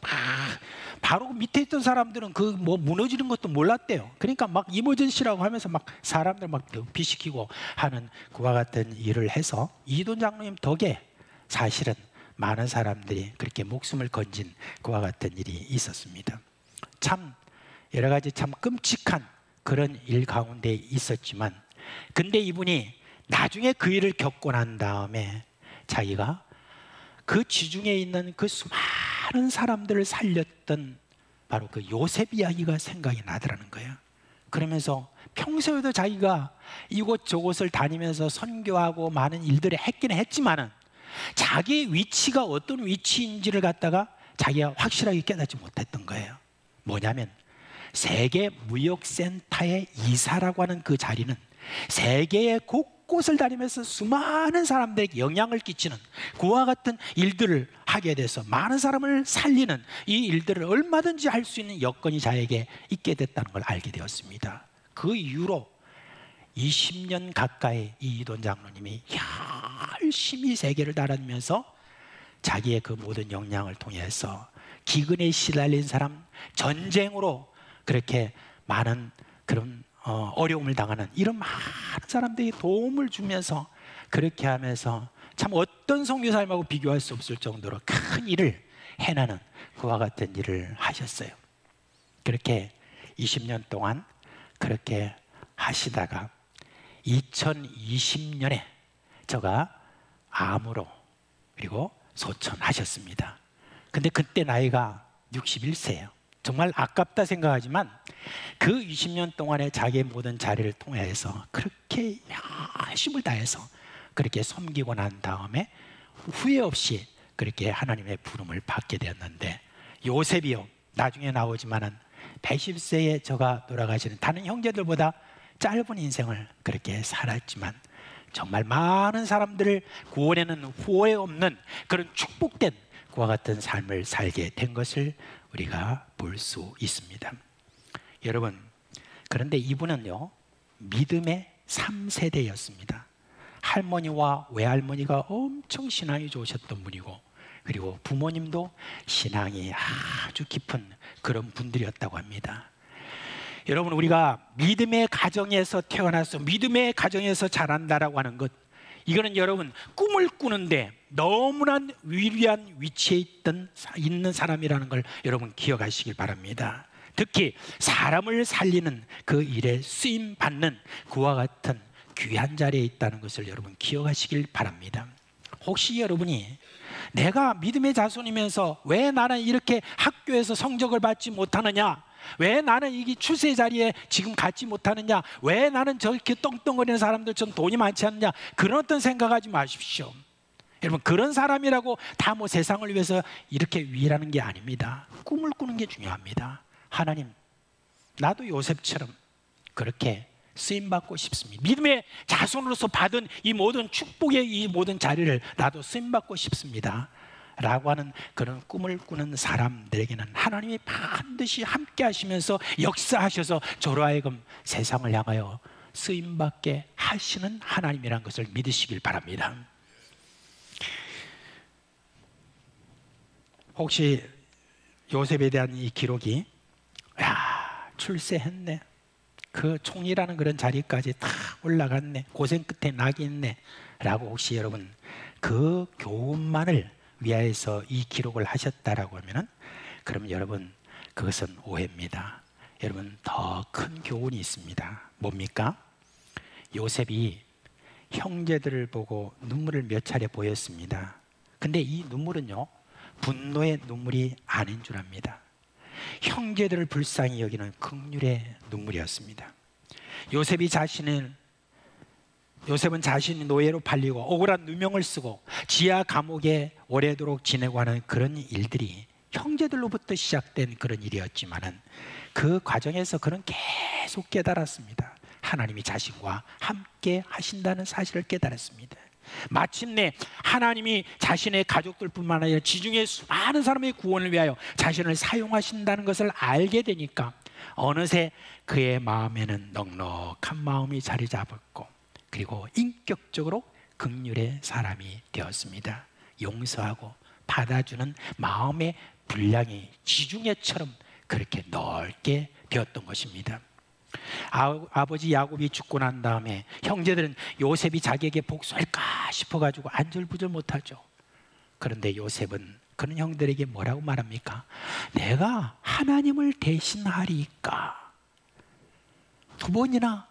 바로 밑에 있던 사람들은 그 뭐 무너지는 것도 몰랐대요. 그러니까 막 이머전시라고 하면서 막 사람들 막 비시키고 하는 그와 같은 일을 해서 이휘돈 장로님 덕에 사실은 많은 사람들이 그렇게 목숨을 건진 그와 같은 일이 있었습니다. 참 여러 가지 참 끔찍한 그런 일 가운데 있었지만 근데 이분이 나중에 그 일을 겪고 난 다음에 자기가 그 지중해에 있는 그 수많은 사람들을 살렸던 바로 그 요셉 이야기가 생각이 나더라는 거예요. 그러면서 평소에도 자기가 이곳저곳을 다니면서 선교하고 많은 일들을 했긴 했지만은 자기의 위치가 어떤 위치인지를 갖다가 자기가 확실하게 깨닫지 못했던 거예요. 뭐냐면 세계무역센터의 이사라고 하는 그 자리는 세계의 곳곳을 다니면서 수많은 사람들에게 영향을 끼치는 그와 같은 일들을 하게 돼서 많은 사람을 살리는 이 일들을 얼마든지 할 수 있는 여건이 자에게 있게 됐다는 걸 알게 되었습니다. 그 이후로 20년 가까이 이휘돈 장로님이 열심히 세계를 다니면서 자기의 그 모든 역량을 통해서 기근에 시달린 사람, 전쟁으로 그렇게 많은 그런 어려움을 당하는 이런 많은 사람들이 도움을 주면서 그렇게 하면서 참 어떤 선교사님하고 비교할 수 없을 정도로 큰 일을 해내는 그와 같은 일을 하셨어요. 그렇게 20년 동안 그렇게 하시다가 2020년에 저가 암으로 그리고 소천하셨습니다. 근데 그때 나이가 61세예요. 정말 아깝다 생각하지만 그 20년 동안에 자기의 모든 자리를 통해서 그렇게 열심을 다해서 그렇게 섬기고 난 다음에 후회 없이 그렇게 하나님의 부름을 받게 되었는데, 요셉이요, 나중에 나오지만은 110세에 저가 돌아가시는 다른 형제들보다 짧은 인생을 그렇게 살았지만 정말 많은 사람들을 구원에는 후회 없는 그런 축복된 그와 같은 삶을 살게 된 것을 우리가 볼 수 있습니다. 여러분, 그런데 이분은요, 믿음의 3세대였습니다. 할머니와 외할머니가 엄청 신앙이 좋으셨던 분이고, 그리고 부모님도 신앙이 아주 깊은 그런 분들이었다고 합니다. 여러분, 우리가 믿음의 가정에서 태어나서 믿음의 가정에서 자란다라고 하는 것, 이거는 여러분 꿈을 꾸는데 너무나 위대한 위치에 있는 사람이라는 걸 여러분 기억하시길 바랍니다. 특히 사람을 살리는 그 일에 쓰임 받는 그와 같은 귀한 자리에 있다는 것을 여러분 기억하시길 바랍니다. 혹시 여러분이 내가 믿음의 자손이면서 왜 나는 이렇게 학교에서 성적을 받지 못하느냐, 왜 나는 이 추세 자리에 지금 갖지 못하느냐, 왜 나는 저렇게 떵떵거리는 사람들처럼 돈이 많지 않느냐, 그런 어떤 생각하지 마십시오. 여러분, 그런 사람이라고 다 뭐 세상을 위해서 이렇게 위라는 게 아닙니다. 꿈을 꾸는 게 중요합니다. 하나님, 나도 요셉처럼 그렇게 쓰임받고 싶습니다. 믿음의 자손으로서 받은 이 모든 축복의 이 모든 자리를 나도 쓰임받고 싶습니다 라고 하는 그런 꿈을 꾸는 사람들에게는 하나님이 반드시 함께 하시면서 역사하셔서 저로 하여금 세상을 향하여 쓰임받게 하시는 하나님이라는 것을 믿으시길 바랍니다. 혹시 요셉에 대한 이 기록이, 야, 출세했네, 그 총리라는 그런 자리까지 다 올라갔네, 고생 끝에 낙이 있네 라고 혹시 여러분 그 교훈만을 위하여서 이 기록을 하셨다라고 하면은, 그럼 여러분 그것은 오해입니다. 여러분, 더 큰 교훈이 있습니다. 뭡니까? 요셉이 형제들을 보고 눈물을 몇 차례 보였습니다. 근데 이 눈물은요, 분노의 눈물이 아닌 줄 압니다. 형제들을 불쌍히 여기는 긍휼의 눈물이었습니다. 요셉은 자신이 노예로 팔리고 억울한 누명을 쓰고 지하 감옥에 오래도록 지내고 하는 그런 일들이 형제들로부터 시작된 그런 일이었지만은, 그 과정에서 그는 계속 깨달았습니다. 하나님이 자신과 함께 하신다는 사실을 깨달았습니다. 마침내 하나님이 자신의 가족들뿐만 아니라 지중해 수많은 사람의 구원을 위하여 자신을 사용하신다는 것을 알게 되니까 어느새 그의 마음에는 넉넉한 마음이 자리 잡았고, 그리고 인격적으로 긍휼의 사람이 되었습니다. 용서하고 받아주는 마음의 분량이 지중해처럼 그렇게 넓게 되었던 것입니다. 아버지 야곱이 죽고 난 다음에 형제들은 요셉이 자기에게 복수할까 싶어가지고 안절부절 못하죠. 그런데 요셉은 그런 형들에게 뭐라고 말합니까? 내가 하나님을 대신하리까. 2번이나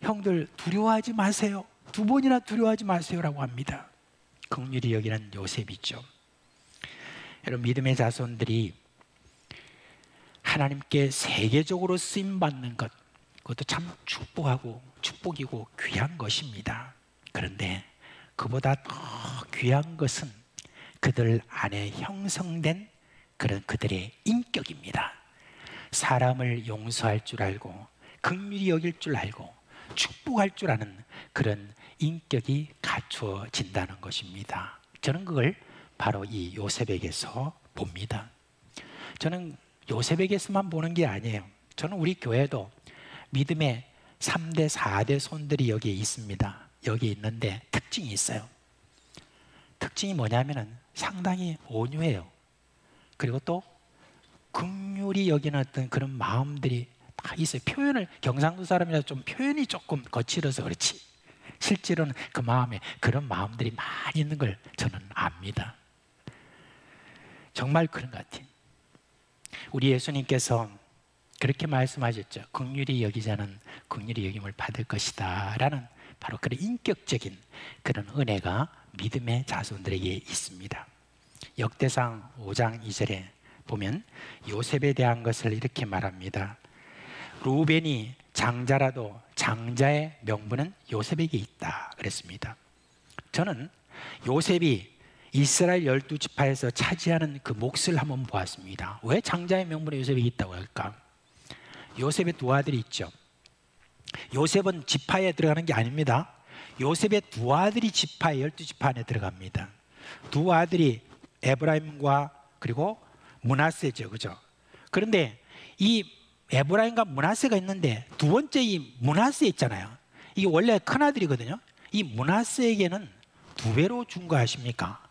형들 두려워하지 마세요, 2번이나 두려워하지 마세요라고 합니다. 긍휼히 여기는 요셉이죠. 여러분, 믿음의 자손들이 하나님께 세계적으로 쓰임받는 것, 그것도 참 축복이고 귀한 것입니다. 그런데 그보다 더 귀한 것은 그들 안에 형성된 그런 그들의 인격입니다. 사람을 용서할 줄 알고 긍휼히 여길 줄 알고 축복할 줄 아는 그런 인격이 갖추어진다는 것입니다. 저는 그걸 바로 이 요셉에게서 봅니다. 저는 요셉에게서만 보는 게 아니에요. 저는 우리 교회도 믿음의 3대 4대 손들이 여기에 있습니다. 여기 있는데 특징이 있어요. 특징이 뭐냐면은 상당히 온유해요. 그리고 또 긍휼히 여기는 어떤 그런 마음들이 다 있어요. 경상도 사람이라 좀 표현이 조금 거칠어서 그렇지, 실제로는 그 마음에 그런 마음들이 많이 있는 걸 저는 압니다. 정말 그런 것 같아요. 우리 예수님께서 그렇게 말씀하셨죠. 긍휼히 여기자는 긍휼히 여김을 받을 것이다 라는 바로 그런 인격적인 그런 은혜가 믿음의 자손들에게 있습니다. 역대상 5장 2절에 보면 요셉에 대한 것을 이렇게 말합니다. 루벤이 장자라도 장자의 명분은 요셉에게 있다 그랬습니다. 저는 요셉이 이스라엘 12지파에서 차지하는 그 몫을 한번 보았습니다. 왜 장자의 명분이 요셉에게 있다고 할까? 요셉의 두 아들이 있죠. 요셉은 지파에 들어가는 게 아닙니다. 요셉의 두 아들이 지파에 12지파 안에 들어갑니다. 두 아들이 에브라임과 그리고 므낫세죠. 그죠? 그런데 이 에브라임과 므낫세가 있는데 두 번째 이 므낫세 있잖아요. 이게 원래 큰아들이거든요. 이 므낫세에게는 두 배로 준 거 아십니까?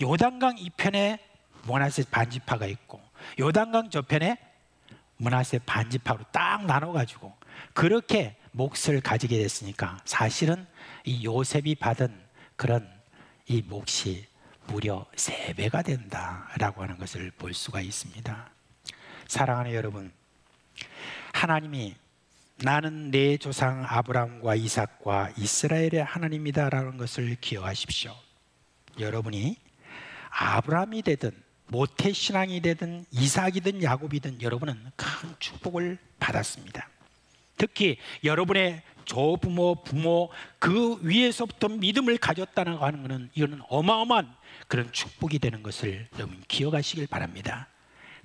요단강 이편에 므낫세 반지파가 있고 요단강 저편에 므낫세 반지파로 딱 나눠가지고 그렇게 몫을 가지게 됐으니까 사실은 이 요셉이 받은 그런 이 몫이 무려 3배가 된다라고 하는 것을 볼 수가 있습니다. 사랑하는 여러분, 하나님이 나는 내 조상 아브라함과 이삭과 이스라엘의 하나님이다라는 것을 기억하십시오. 여러분이 아브라함이 되든 모태신앙이 되든 이삭이든 야곱이든 여러분은 큰 축복을 받았습니다. 특히 여러분의 조부모, 부모 그 위에서부터 믿음을 가졌다는 거 하는 것은 이거는 어마어마한 그런 축복이 되는 것을 여러분 기억하시길 바랍니다.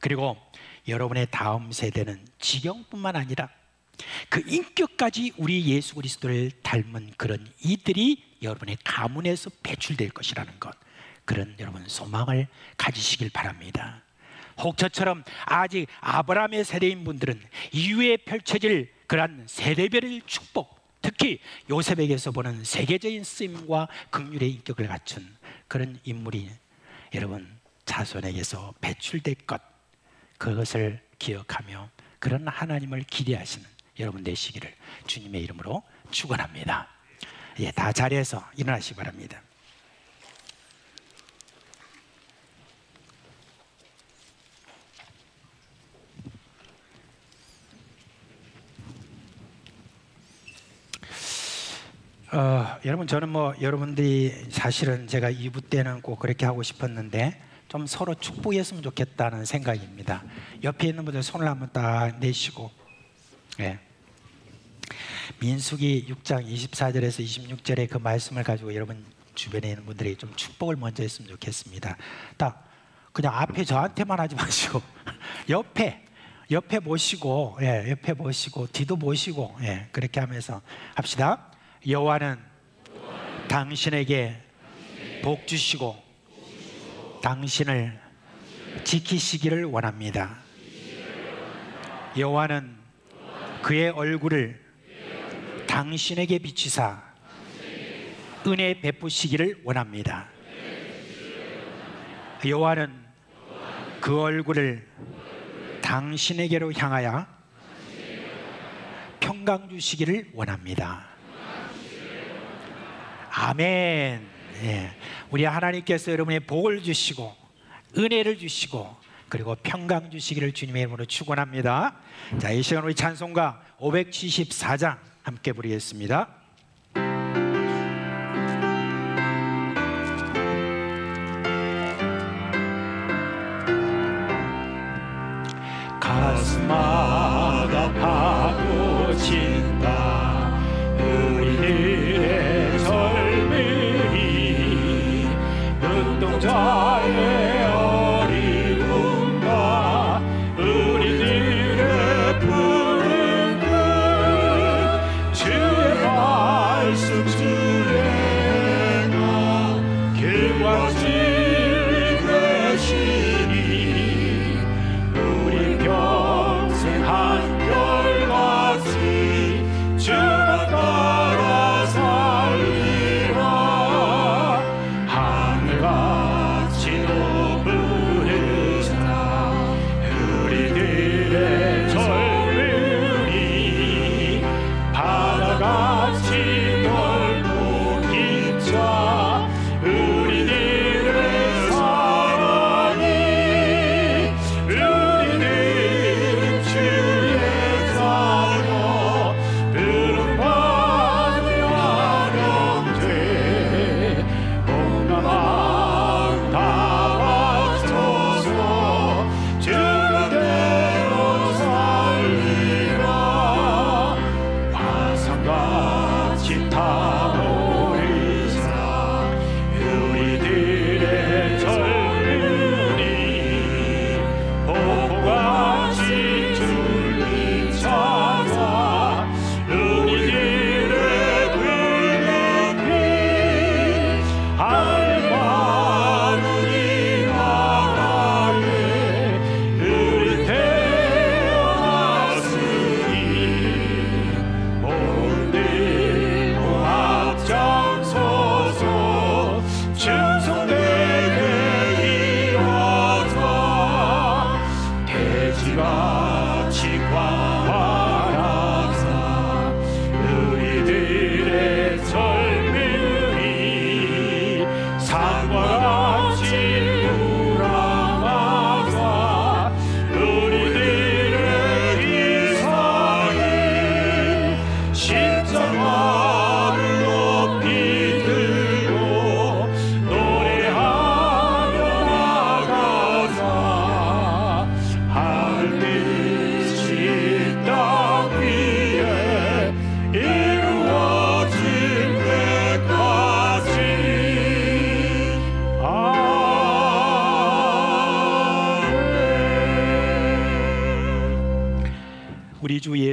그리고 여러분의 다음 세대는 지경뿐만 아니라 그 인격까지 우리 예수 그리스도를 닮은 그런 이들이 여러분의 가문에서 배출될 것이라는 것, 그런 여러분 소망을 가지시길 바랍니다. 혹 저처럼 아직 아브라함의 세대인 분들은 이후에 펼쳐질 그러한 세대별의 축복, 특히 요셉에게서 보는 세계적인 쓰임과 긍휼의 인격을 갖춘 그런 인물이 여러분 자손에게서 배출될 것, 그것을 기억하며 그런 하나님을 기대하시는 여러분 되시기를 주님의 이름으로 축원합니다. 예, 다 자리에서 일어나시기 바랍니다. 여러분 저는 여러분들이 사실은 제가 2부 때는 꼭 그렇게 하고 싶었는데 좀 서로 축복했으면 좋겠다는 생각입니다. 옆에 있는 분들 손을 한번 딱 내시고, 예. 민수기 6장 24절에서 26절의 그 말씀을 가지고 여러분 주변에 있는 분들이 좀 축복을 먼저 했으면 좋겠습니다. 딱 그냥 앞에 저한테만 하지 마시고 옆에 보시고, 예, 옆에 보시고 뒤도 보시고, 예, 그렇게 하면서 합시다. 여호와는 당신에게 복 주시고 당신을 지키시기를 원합니다. 여호와는 그의 얼굴을 당신에게 비추사 은혜 베푸시기를 원합니다. 여호와는 그 얼굴을 당신에게로 향하여 평강 주시기를 원합니다. 아멘. 예. 우리 하나님께서 여러분의 복을 주시고 은혜를 주시고 그리고 평강 주시기를 주님의 이름으로 축원합니다. 자, 이 시간 우리 찬송가 574장 함께 부르겠습니다. 가슴마다 파고친다 우리들의 젊은이 눈동자의 어리움과 우리들의 푸른 끝 주의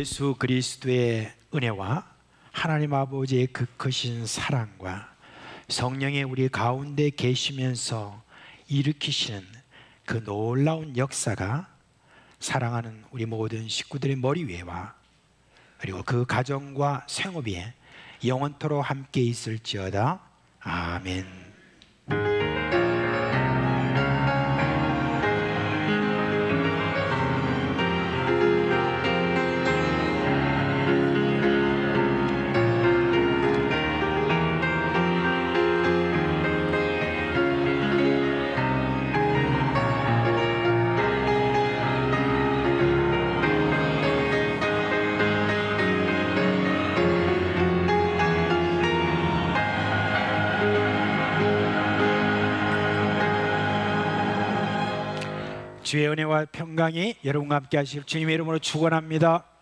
예수 그리스도의 은혜와 하나님 아버지의 그 크신 사랑과 성령의 우리 가운데 계시면서 일으키시는 그 놀라운 역사가 사랑하는 우리 모든 식구들의 머리 위에와 그리고 그 가정과 생업에 영원토록 함께 있을지어다. 아멘. 주의 은혜와 평강이 여러분과 함께 하실 주님의 이름으로 축원합니다.